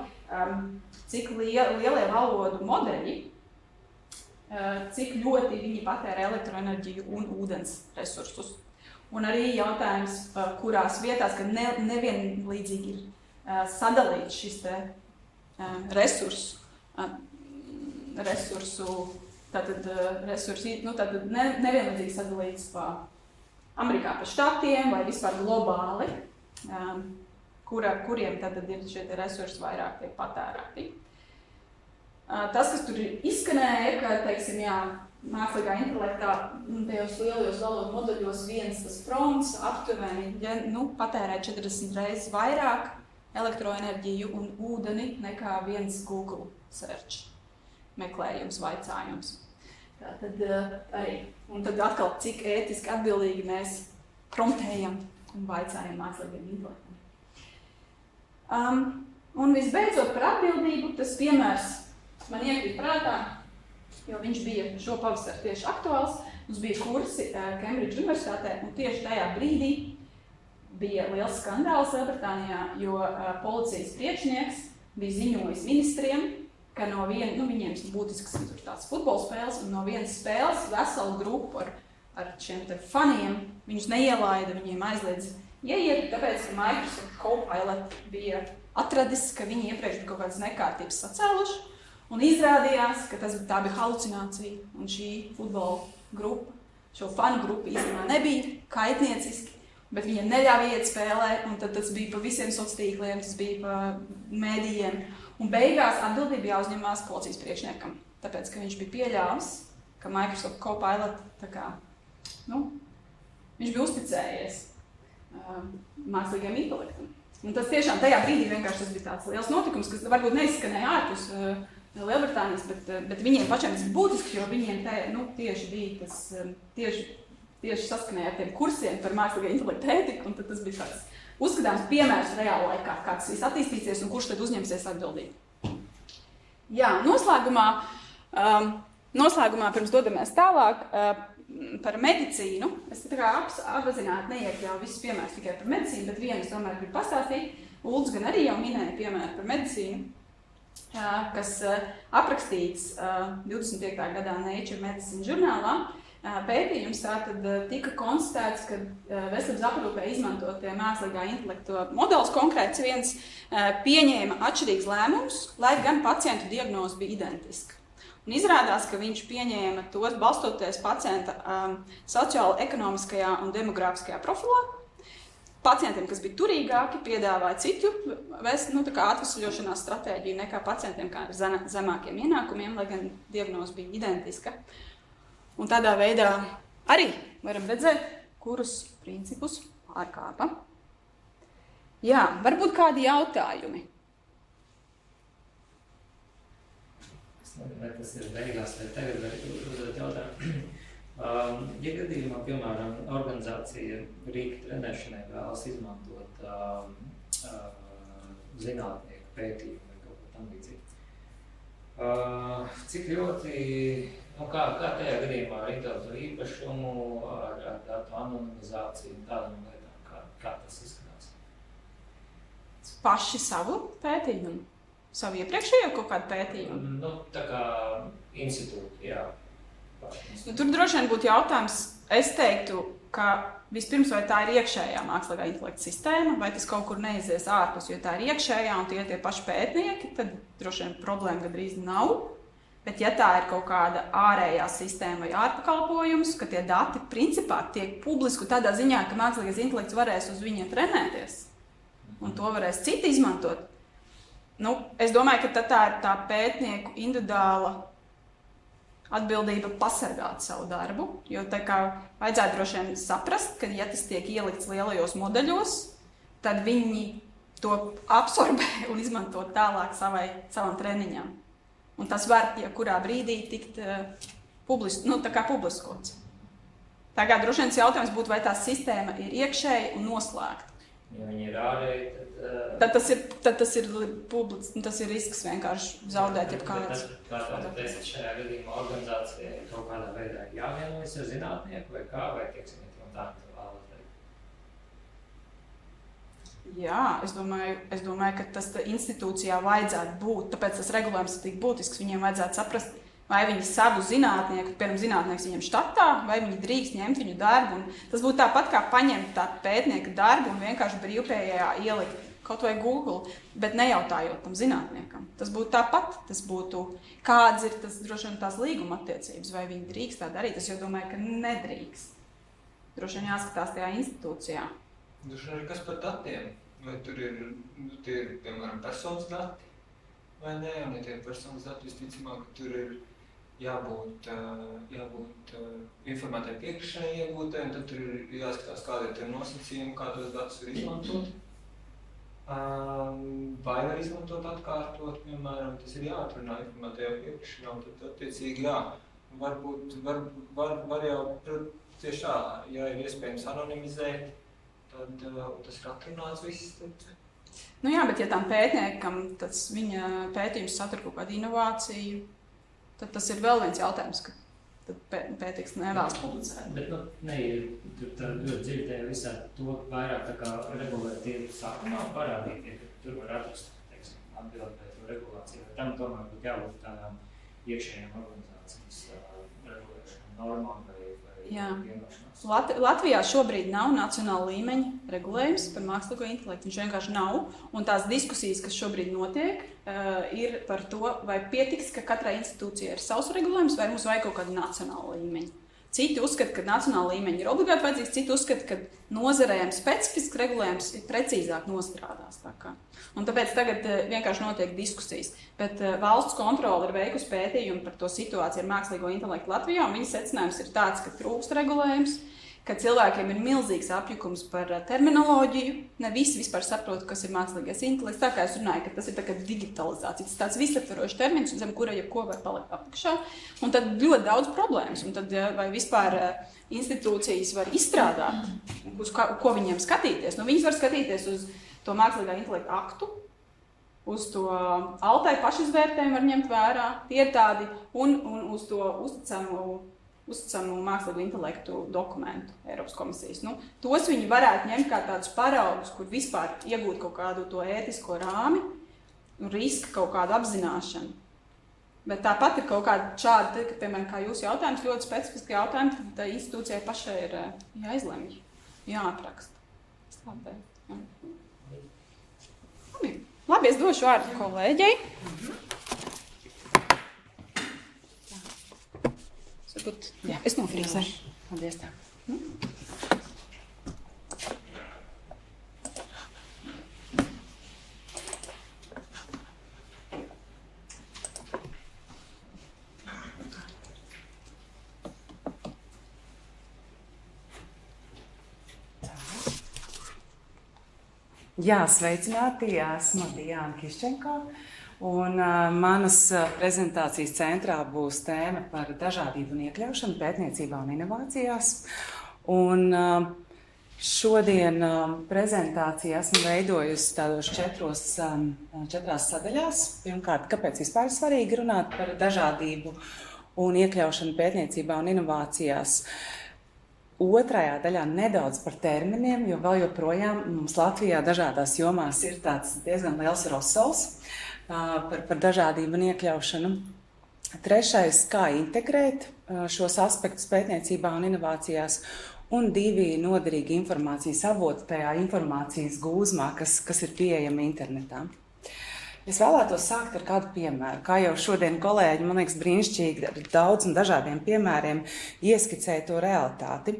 cik lielie valodu modeļi, cik ļoti viņi patēra elektroenerģiju un ūdens resursus. Un arī jautājums, kurās vietās, kad nevienlīdzīgi ir sadalīts šis te tātad nevienlīdzīgi sadalīts pa Amerikā pa štatiem vai vispār globāli, kuriem tad ir šie resursi vairāk tiek patērēti. Tas, kas tur izskanēja, ka, teiksim, jā, mākslīgā intelektā, tajos lielajos valodu moduļos viens tas prompts aptuveni patērē 40 reizes vairāk elektroenerģiju un ūdeni nekā viens Google search meklējums, vaicājums. Tātad arī. Un tad atkal, cik ētiski atbildīgi mēs promptējam un vaicājam mākslīgiem intelektam. Un visbeidzot par atbildību, tas piemērs man iekrīt prātā, jo viņš bija šo pavasaru tieši aktuāls. Mums bija kursi Cambridge universitātē, un tieši tajā brīdī bija liels skandāls Lielbritānijā, jo policijas priekšnieks bija ziņojis ministriem, ka no viņiem būtisks tās futbola spēles, un no vienas spēles veselu grupu ar šiem te faniem viņus neielaida, viņiem aizliedz ieiet, tāpēc, ka Microsoft Copilot bija atradis, ka viņi iepriekš bija kaut kādas nekārtības sacēluši, un izrādījās, ka tā bija halucinācija, un šī futbola grupa, šo fanu grupu īstenībā nebija kaitnieciski, bet viņiem neļāva iet spēlē, un tad tas bija pa visiem sociāliem tīkliem, tas bija pa mēdījiem, un beigās atbildība jāuzņemās policijas priekšniekam, tāpēc, ka viņš bija pieļāvis, ka Microsoft Copilot, viņš bija uzticējies mākslīgajam intelektam. Un tas tiešām tajā brīdī vienkārši tas bija tāds liels notikums, kas varbūt neizskanēja ārpus Lielbritānijas, bet viņiem pašiem tas ir būtisks, jo viņiem tieši bija tas, tieši saskanēja ar tiem kursiem par mākslīgā intelekta ētiku, un tad tas bija tāds uzskatāms piemērs reāla laikā, kā tas viss attīstīsies un kurš tad uzņemsies atbildību. Jā, noslēgumā pirms dodamies tālāk, par medicīnu. Es tā kā apzināti neiekļauju visus piemērus tikai par medicīnu, bet vienu es tomēr gribu pastāstīt. Ulds gan arī jau minēja piemēru par medicīnu, kas aprakstīts 25. gadā Nature Medicine žurnālā. Pētījums tātad tika konstatēts, ka veselības aprūpē izmantotie mākslīgā intelekta modelis konkrēts viens pieņēma atšķirīgus lēmumus, lai gan pacientu diagnoze bija identiska. Un izrādās, ka viņš pieņēma tos balstoties pacienta sociālo-ekonomiskajā un demogrāfiskajā profilā. Pacientiem, kas bija turīgāki, piedāvāja citu atvesaļošanās stratēģiju nekā pacientiem ar zemākiem ienākumiem, lai gan diagnoze bija identiska. Un tādā veidā arī varam redzēt, kurus principus pārkāpa. Jā, varbūt kādi jautājumi. Vai tas ir beigās, vai tagad var uzdot jautājumu. Ja gadījumā, piemēram, organizācija rīka trenēšanai vēlas izmantot zinātnieku pētījumu vai kaut ko tam līdzīgi, cik ļoti, kā tajā gadījumā ar intelektuālo īpašumu, ar datu anonimizāciju un tādām lietām, kā tas izskatās? Paši savu pētījumu? Savu iepriekšējo kaut kādu pētījumu? Tā kā institūti, jā. Tur droši vien būtu jautājums, es teiktu, ka vispirms vai tā ir iekšējā mākslīgā intelekta sistēma, vai tas kaut kur neizies ārpus, jo tā ir iekšējā un tie paši pētnieki, tad droši vien problēma gandrīz nav. Bet ja tā ir kaut kāda ārējā sistēma vai ārpakalpojums, ka tie dati principā tiek publiski tādā ziņā, ka mākslīgais intelekts varēs uz viņiem trenēties, un to varēs citi izmantot, es domāju, ka tā ir tā pētnieku individuāla atbildība pasargāt savu darbu, jo tā kā vajadzētu droši vien saprast, ka ja tas tiek ielikts lielajos modeļos, tad viņi to absorbē un izmanto tālāk savam treniņam. Un tas var, ja kurā brīdī tikt publiskots. Tā kā droši vien jautājums būtu, vai tā sistēma ir iekšēja un noslēgta. Ja viņi ir ārēji, tad tas ir risks vienkārši zaudēt jebkādas. Kā teicat, šajā gadījumā organizācijai kaut kādā veidā jāvienojas ar zinātnieku vai kā, vai tieksim, tā vēlas teikt? Jā, es domāju, ka tas institūcijā vajadzētu būt, tāpēc tas regulējums ir tik būtisks, viņiem vajadzētu saprast, vai viņi savu zinātnieku, piemēram, zinātnieks viņiem štatā, vai viņi drīkst ņemt viņu darbu. Un tas būtu tāpat kā paņemt tā pētnieka darbu un vienkārši brīvpējā ielikt kaut vai Google, bet nejautājot tam zinātniekam. Tas būtu tāpat, tas būtu, kāds ir tas droši vien tās līguma attiecības, vai viņi drīkst tā darīt. Es jau domāju, ka nedrīkst. Droši vien jāskatās tajā institūcijā. Droši vien kas par datiem? Vai tur ir, piemēram, personas dati? Vai ne? Un ja tie personas dati visticamāk, ka tur ir jābūt informētai piekrišanai iegūtai, un tad tur ir jāskatās, kādi ir nosacījumi, kā tos datus var izmantot. Vai var izmantot atkārtot, piemēram, tas ir jāatrunā informētajā piekrišanā, un tad attiecīgi varbūt var jau tieši tā, ja ir iespējams anonimizēt, tad tas ir atrunāts viss. Nu jā, bet ja tam pētniekam tas viņa pētījums satur kaut kādu inovāciju, tad tas ir vēl viens jautājums, ka tad pētnieks nevēlas publicēt. Bet neiet tur tā ļoti dziļi tajā visā to vairāk tā kā regulētie sākumā parādītie, ka tur var atrast, teiksim, atbildēt to regulāciju. Vai tam tomēr būtu jābūt tādām iekšējām organizācijas regulēšanām normām vai vienošanās? Latvijā šobrīd nav nacionāla līmeņa regulējums par mākslīgo intelektu. Viņš vienkārši nav. Un tās diskusijas, kas šobrīd notiek, ir par to, vai pietiks, ka katrai institūcijai ir savs regulējums, vai mums vajag kaut kādu nacionālu līmeņu. Citi uzskata, ka nacionāla līmeņa ir obligāti vajadzīgs, citi uzskata, ka nozarēm specifisks regulējums ir precīzāk nostrādās. Un tāpēc tagad vienkārši notiek diskusijas. Bet valsts kontrole ir veikusi pētījumu par to situāciju ar mākslīgo intelektu Latvijā, un viņa secinājums ir tāds, ka trūkst regulējums, ka cilvēkiem ir milzīgs apjukums par terminoloģiju. Ne visi vispār saprot, kas ir mākslīgais intelekts. Tā kā es runāju, ka tas ir tā kā digitalizācija. Tas tāds visaptvarošs termins, zem kura jebko var palikt apakšā. Un tad ļoti daudz problēmas. Un tad vai vispār institūcijas var izstrādāt, uz ko viņiem skatīties. Nu, viņas var skatīties uz to mākslīgā intelekta aktu, uz to altai pašizvērtējumu var ņemt vērā. Tie ir tādi un uz to uzticamu mākslīgo intelektu dokumentu Eiropas komisijas. Nu, tos viņi varētu ņemt kā tādus paraugus, kur vispār iegūt kaut kādu to ētisko rāmi un riska kaut kādu apzināšanu. Bet tāpat ir kaut kāda šāda, ka, piemēram, kā jūsu jautājums, ļoti specifiski jautājumi, tad tā institūcijai pašai ir jāizlemj, jāapraksta. Labi, es došu vārdu kolēģei. Jā, es nofrīzēšu. Paldies tā. Jā, sveicināti, esmu Diana Kiščenko, un manas prezentācijas centrā būs tēma par dažādību un iekļaušanu pētniecībā un inovācijās. Un šodien prezentāciju esmu veidojusi tādos četrās sadaļās. Pirmkārt, kāpēc vispār svarīgi runāt par dažādību un iekļaušanu pētniecībā un inovācijās. Otrajā daļā nedaudz par terminiem, jo vēl joprojām mums Latvijā dažādās jomās ir tāds diezgan liels rosols par dažādību un iekļaušanu. Trešais, kā integrēt šos aspektus pētniecībā un inovācijās. Un 2 noderīgi informācijas avoti tajā informācijas gūzmā, kas ir pieejama internetā. Es vēlētos sākt ar kādu piemēru. Kā jau šodien kolēģi, man liekas, brīnišķīgi ar daudz un dažādiem piemēriem ieskicēja to realitāti.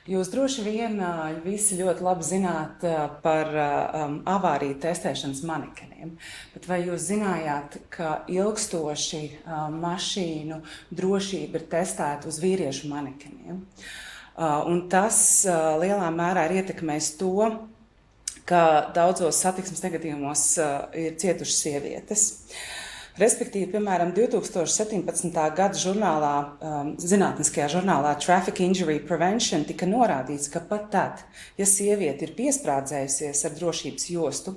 Jūs droši vien visi ļoti labi zināt par avāriju testēšanas manekeniem. Bet vai jūs zinājāt, ka ilgstoši mašīnu drošība ir testēta uz vīriešu manekeniem? Un tas lielā mērā ir ietekmējis to, ka daudzos satiksmes negadījumos ir cietušas sievietes. Respektīvi, piemēram, 2017. gada zinātniskajā žurnālā Traffic Injury Prevention tika norādīts, ka pat tad, ja sieviete ir piesprādzējusies ar drošības jostu,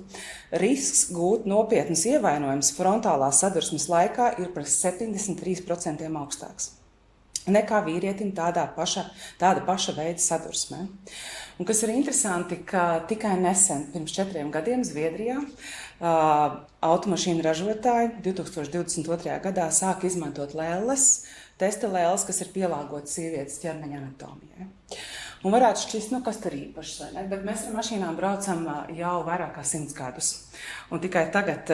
risks gūt nopietnus ievainojumus frontālās sadursmes laikā ir par 73% augstāks nekā vīrietim tāda paša veida sadursmē. Un kas ir interesanti, ka tikai nesen, pirms 4 gadiem Zviedrijā, automašīnu ražotāji 2022. gadā sāka izmantot lēles, testa lēles, kas ir pielāgotas sievietes ķermeņa anatomijai. Un varētu šķist, kas tur īpašs, vai ne? Bet mēs ar mašīnām braucam jau vairāk kā 100 gadus. Un tikai tagad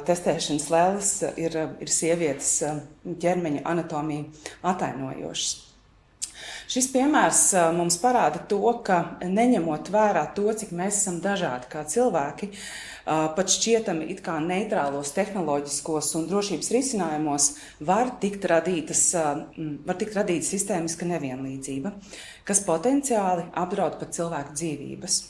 testēšanas lēles ir sievietes ķermeņa anatomiju atainojošas. Šis piemērs mums parāda to, ka neņemot vērā to, cik mēs esam dažādi kā cilvēki, pat šķietami it kā neitrālos tehnoloģiskos un drošības risinājumos var tikt radīta sistēmiska nevienlīdzība, kas potenciāli apdraud pat cilvēku dzīvības.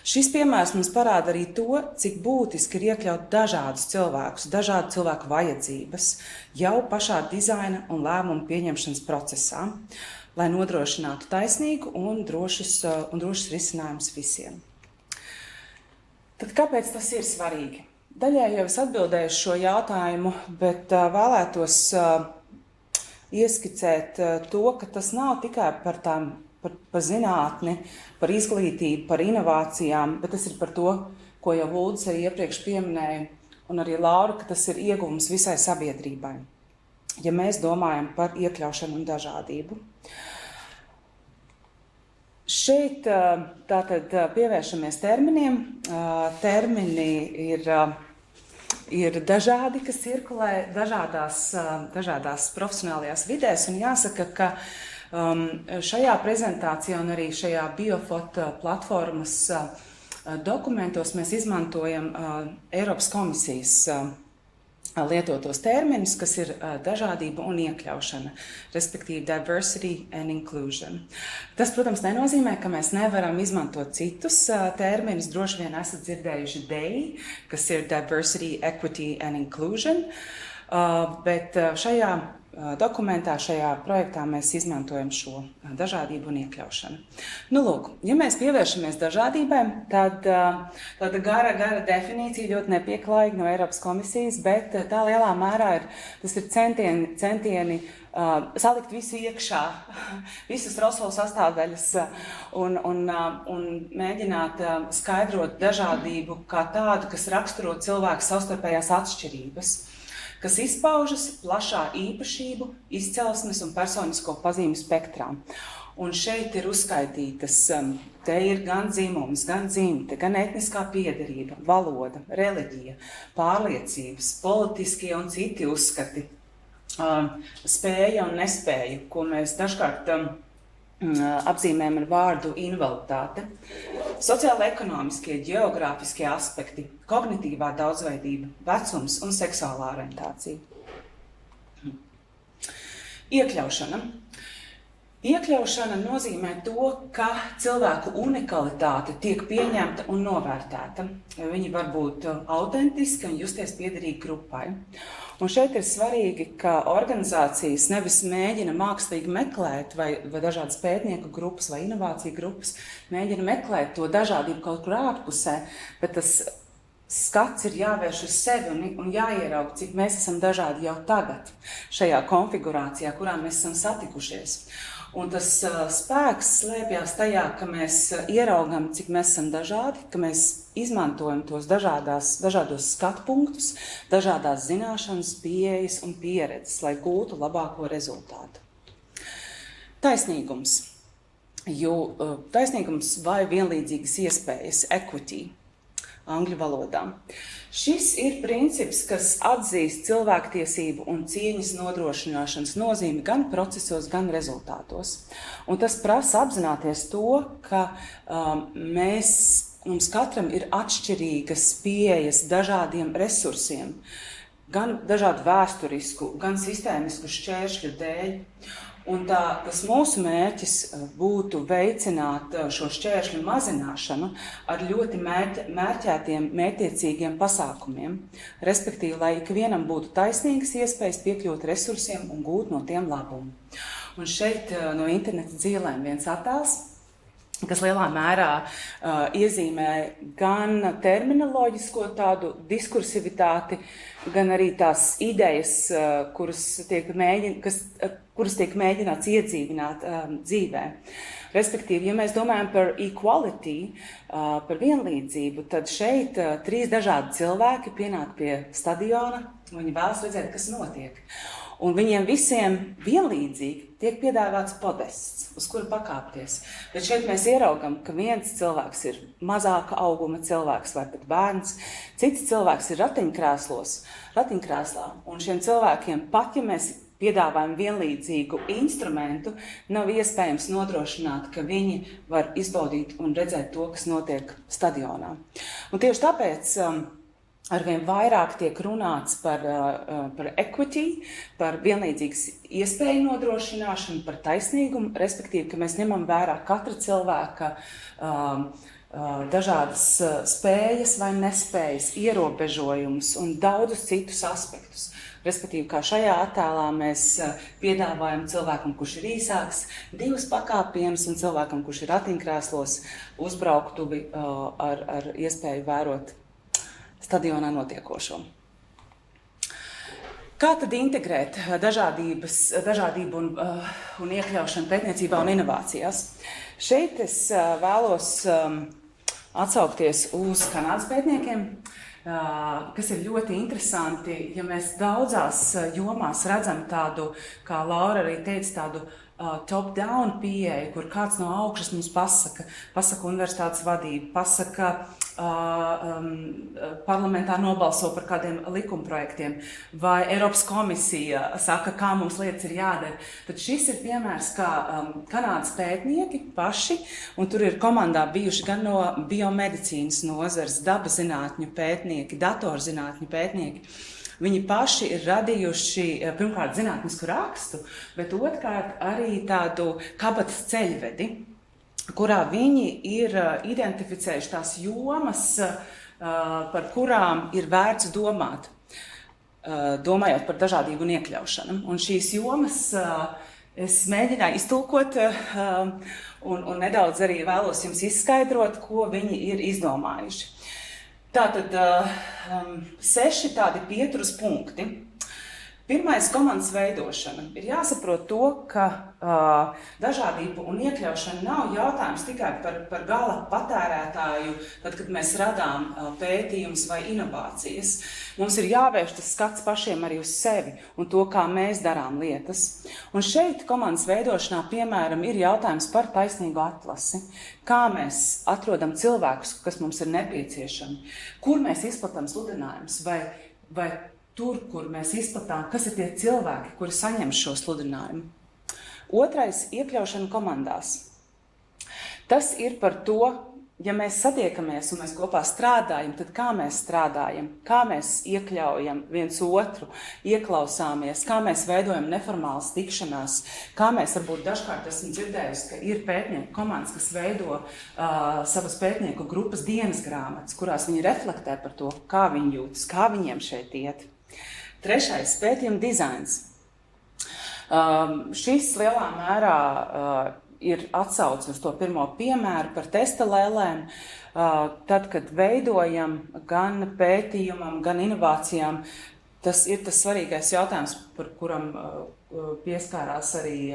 Šis piemērs mums parāda arī to, cik būtiski ir iekļaut dažādus cilvēkus, dažādu cilvēku vajadzības jau pašā dizaina un lēmumu pieņemšanas procesā, lai nodrošinātu taisnīgu un drošus risinājumus visiem. Tad kāpēc tas ir svarīgi? Daļai jau es atbildēju šo jautājumu, bet vēlētos ieskicēt to, ka tas nav tikai par zinātni, par izglītību, par inovācijām, bet tas ir par to, ko jau Uldis arī iepriekš pieminēja, un arī Laura, ka tas ir ieguvums visai sabiedrībai, ja mēs domājam par iekļaušanu un dažādību. Šeit tātad pievēršamies terminiem. Termini ir dažādi, kas cirkulē dažādās profesionālajās vidēs, un jāsaka, ka šajā prezentācijā un arī šajā Biofot platformas dokumentos mēs izmantojam Eiropas komisijas lietotos terminus, kas ir dažādība un iekļaušana, respektīvi diversity and inclusion. Tas, protams, nenozīmē, ka mēs nevaram izmantot citus terminus. Droši vien esat dzirdējuši DEI, kas ir diversity, equity and inclusion, bet šajā dokumentā, šajā projektā mēs izmantojam šo dažādību un iekļaušanu. Nu, lūk, ja mēs pievēršamies dažādībai, tad tāda gara definīcija ļoti nepieklājīga no Eiropas komisijas, bet tā lielā mērā tas ir centieni salikt visu iekšā, visas Roswell sastāvdaļas un mēģināt skaidrot dažādību kā tādu, kas raksturo cilvēku savstarpējās atšķirības, kas izpaužas plašā īpašību, izcelsmes un personisko pazīmi spektrā. Un šeit ir uzskaitītas, te ir gan dzimums, gan dzimte, gan etniskā piederība, valoda, reliģija, pārliecības, politiskie un citi uzskati, spēja un nespēja, ko mēs dažkārt apzīmējam ar vārdu invaliditāte, sociāla-ekonomiskie, geogrāfiskie aspekti, kognitīvā daudzveidība, vecums un seksuālā orientācija. Iekļaušana. Iekļaušana nozīmē to, ka cilvēku unikalitāte tiek pieņemta un novērtēta. Viņi var būt autentiski un justies piederīgi grupai. Un šeit ir svarīgi, ka organizācijas nevis mēģina mākslīgi meklēt, vai dažādas pētnieku grupas vai inovāciju grupas, mēģina meklēt to dažādību kaut kur ārpusē, bet tas skats ir jāvērš uz sevi un jāieraug, cik mēs esam dažādi jau tagad šajā konfigurācijā, kurā mēs esam satikušies. Un tas spēks slēpjas tajā, ka mēs ieraugam, cik mēs esam dažādi, ka mēs izmantojam tos dažādos skatu punktus, dažādās zināšanas, pieejas un pieredzes, lai gūtu labāko rezultātu. Taisnīgums. Taisnīgums vai vienlīdzīgas iespējas, equity, angļu valodā. Šis ir princips, kas atzīst cilvēktiesību un cieņas nodrošināšanas nozīmi gan procesos, gan rezultātos. Un tas prasa apzināties to, ka mums katram ir atšķirīgas pieejas dažādiem resursiem, gan dažādu vēsturisku, gan sistēmisku šķēršļu dēļ. Un tas mūsu mērķis būtu veicināt šo šķēršļu mazināšanu ar ļoti mērķētiem, mērķiecīgiem pasākumiem, respektīvi, lai ikvienam būtu taisnīgas iespējas piekļūt resursiem un gūt no tiem labumu. Un šeit no interneta dzīvēm viens attēls, kas lielā mērā iezīmē gan terminoloģisko tādu diskursivitāti, gan arī tās idejas, kuras tiek mēģināts iedzīvināt dzīvē. Respektīvi, ja mēs domājam par equality, par vienlīdzību, tad šeit 3 dažādi cilvēki pienāk pie stadiona, un viņi vēlas redzēt, kas notiek. Un viņiem visiem vienlīdzīgi tiek piedāvāts podests, uz kuru pakāpties. Bet šeit mēs ieraugam, ka viens cilvēks ir mazāka auguma cilvēks vai pat bērns, cits cilvēks ir ratiņkrēslā. Un šiem cilvēkiem pat, ja mēs piedāvājam vienlīdzīgu instrumentu, nav iespējams nodrošināt, ka viņi var izbaudīt un redzēt to, kas notiek stadionā. Un tieši tāpēc arvien vairāk tiek runāts par equity, par vienlīdzīgas iespēju nodrošināšanu, par taisnīgumu, respektīvi, ka mēs ņemam vērā katra cilvēka dažādas spējas vai nespējas, ierobežojumus un daudzus citus aspektus. Respektīvi, kā šajā attēlā mēs piedāvājam cilvēkam, kurš ir īsāks, 2 pakāpienus, un cilvēkam, kurš ir ratiņkrēslos, uzbrauktuvi ar iespēju vērot stadionā notiekošo. Kā tad integrēt dažādību un iekļaušanu pētniecībā un inovācijās? Šeit es vēlos atsaukties uz Kanādas pētniekiem, kas ir ļoti interesanti, ja mēs daudzās jomās redzam tādu, kā Laura arī teica, tādu top-down pieeju, kur kāds no augšas mums pasaka universitātes vadību, pasaka parlamentā nobalso par kādiem likumprojektiem, vai Eiropas komisija saka, kā mums lietas ir jādara. Tad šis ir piemērs, kā Kanādas pētnieki paši, un tur ir komandā bijuši gan no biomedicīnas nozares, dabazinātņu pētnieki, datorzinātņu pētnieki. Viņi paši ir radījuši, pirmkārt, zinātnisku rakstu, bet otrkārt arī tādu kabatas ceļvedi, kurā viņi ir identificējuši tās jomas, par kurām ir vērts domāt, domājot par dažādību un iekļaušanu. Un šīs jomas es mēģināju iztulkot un nedaudz arī vēlos jums izskaidrot, ko viņi ir izdomājuši. Tātad 6 tādi pieturas punkti. Pirmais - komandas veidošana. Ir jāsaprot to, ka dažādība un iekļaušana nav jautājums tikai par gala patērētāju, tad, kad mēs radām pētījumus vai inovācijas. Mums ir jāvērš tas skats pašiem arī uz sevi un to, kā mēs darām lietas. Un šeit komandas veidošanā, piemēram, ir jautājums par taisnīgu atlasi. Kā mēs atrodam cilvēkus, kas mums ir nepieciešami? Kur mēs izplatām sludinājumus? Vai tur, kur mēs izplatām, kas ir tie cilvēki, kuri saņem šo sludinājumu. Otrais - iekļaušana komandās. Tas ir par to, ja mēs satiekamies un mēs kopā strādājam, tad kā mēs strādājam, kā mēs iekļaujam viens otru, ieklausāmies, kā mēs veidojam neformālas tikšanās, kā mēs varbūt dažkārt esam dzirdējusi, ka ir pētnieku komandas, kas veido savas pētnieku grupas dienas grāmatas, kurās viņi reflektē par to, kā viņi jūtas, kā viņiem šeit iet. Trešais - pētījuma dizains. Šis lielā mērā ir atsauce uz to pirmo piemēru par testa lēlēm. Tad, kad veidojam gan pētījumam, gan inovācijām, tas ir tas svarīgais jautājums, par kuram pieskārās arī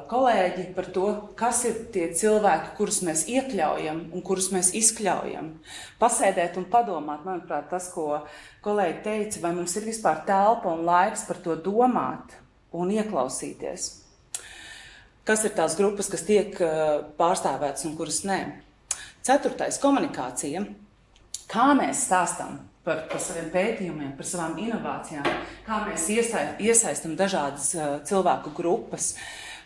kolēģi, par to, kas ir tie cilvēki, kurus mēs iekļaujam un kurus mēs izkļaujam. Pasēdēt un padomāt, manuprāt, tas, ko kolēģi teica, vai mums ir vispār telpa un laiks par to domāt un ieklausīties. Kas ir tās grupas, kas tiek pārstāvētas un kuras nē. 4. - komunikācija. Kā mēs stāstam par saviem pētījumiem, par savām inovācijām, kā mēs iesaistam dažādas cilvēku grupas.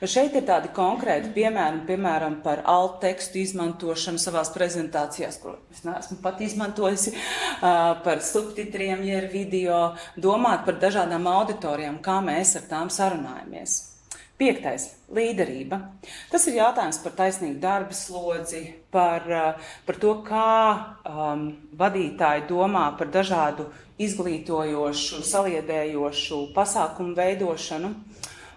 Šeit ir tādi konkrēti piemēri, piemēram, par alt tekstu izmantošanu savās prezentācijās, ko es neesmu pat izmantojusi, par subtitriem, ja ir video, domāt par dažādām auditorijām, kā mēs ar tām sarunājamies. 5. - līderība. Tas ir jautājums par taisnīgu darba slodzi, par to, kā vadītāji domā par dažādu izglītojošu, saliedējošu pasākumu veidošanu.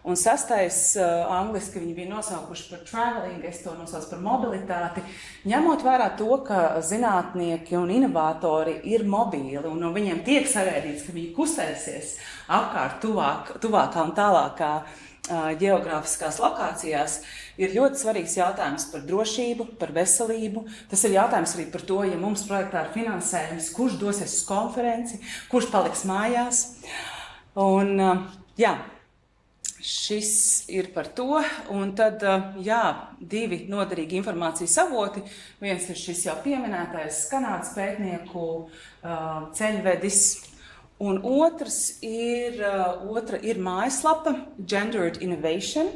Un 6. Angliski viņi bija nosaukuši par traveling, es to nosaucu par mobilitāti, ņemot vērā to, ka zinātnieki un inovatori ir mobīli, un no viņiem tiek sagaidīts, ka viņi kustēsies apkārt tuvākā un tālākā ģeogrāfiskās lokācijās, ir ļoti svarīgs jautājums par drošību, par veselību. Tas ir jautājums arī par to, ja mums projektā ir finansējums, kurš dosies uz konferenci, kurš paliks mājās. Un, jā, šis ir par to. Un tad, jā, 2 noderīgi informācijas avoti. Viens ir šis jau pieminētais Kanādas pētnieku ceļvedis. Un otra ir mājaslapa Gendered Innovation.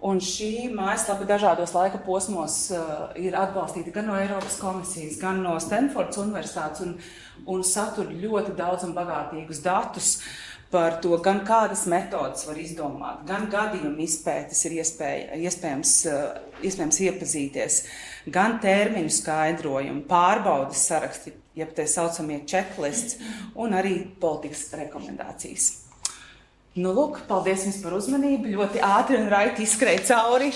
Un šī mājaslapa dažādos laika posmos ir atbalstīta gan no Eiropas komisijas, gan no Stanfordas universitātes un satur ļoti daudz un bagātīgus datus par to, gan kādas metodas var izdomāt, gan gadījumu izpētes ir iespējams iepazīties, gan termiņu skaidrojumu, pārbaudes saraksti, jeb tie saucamie checklists, un arī politikas rekomendācijas. Nu, lūk, paldies jums par uzmanību, ļoti ātri un raiti izskrēja cauri.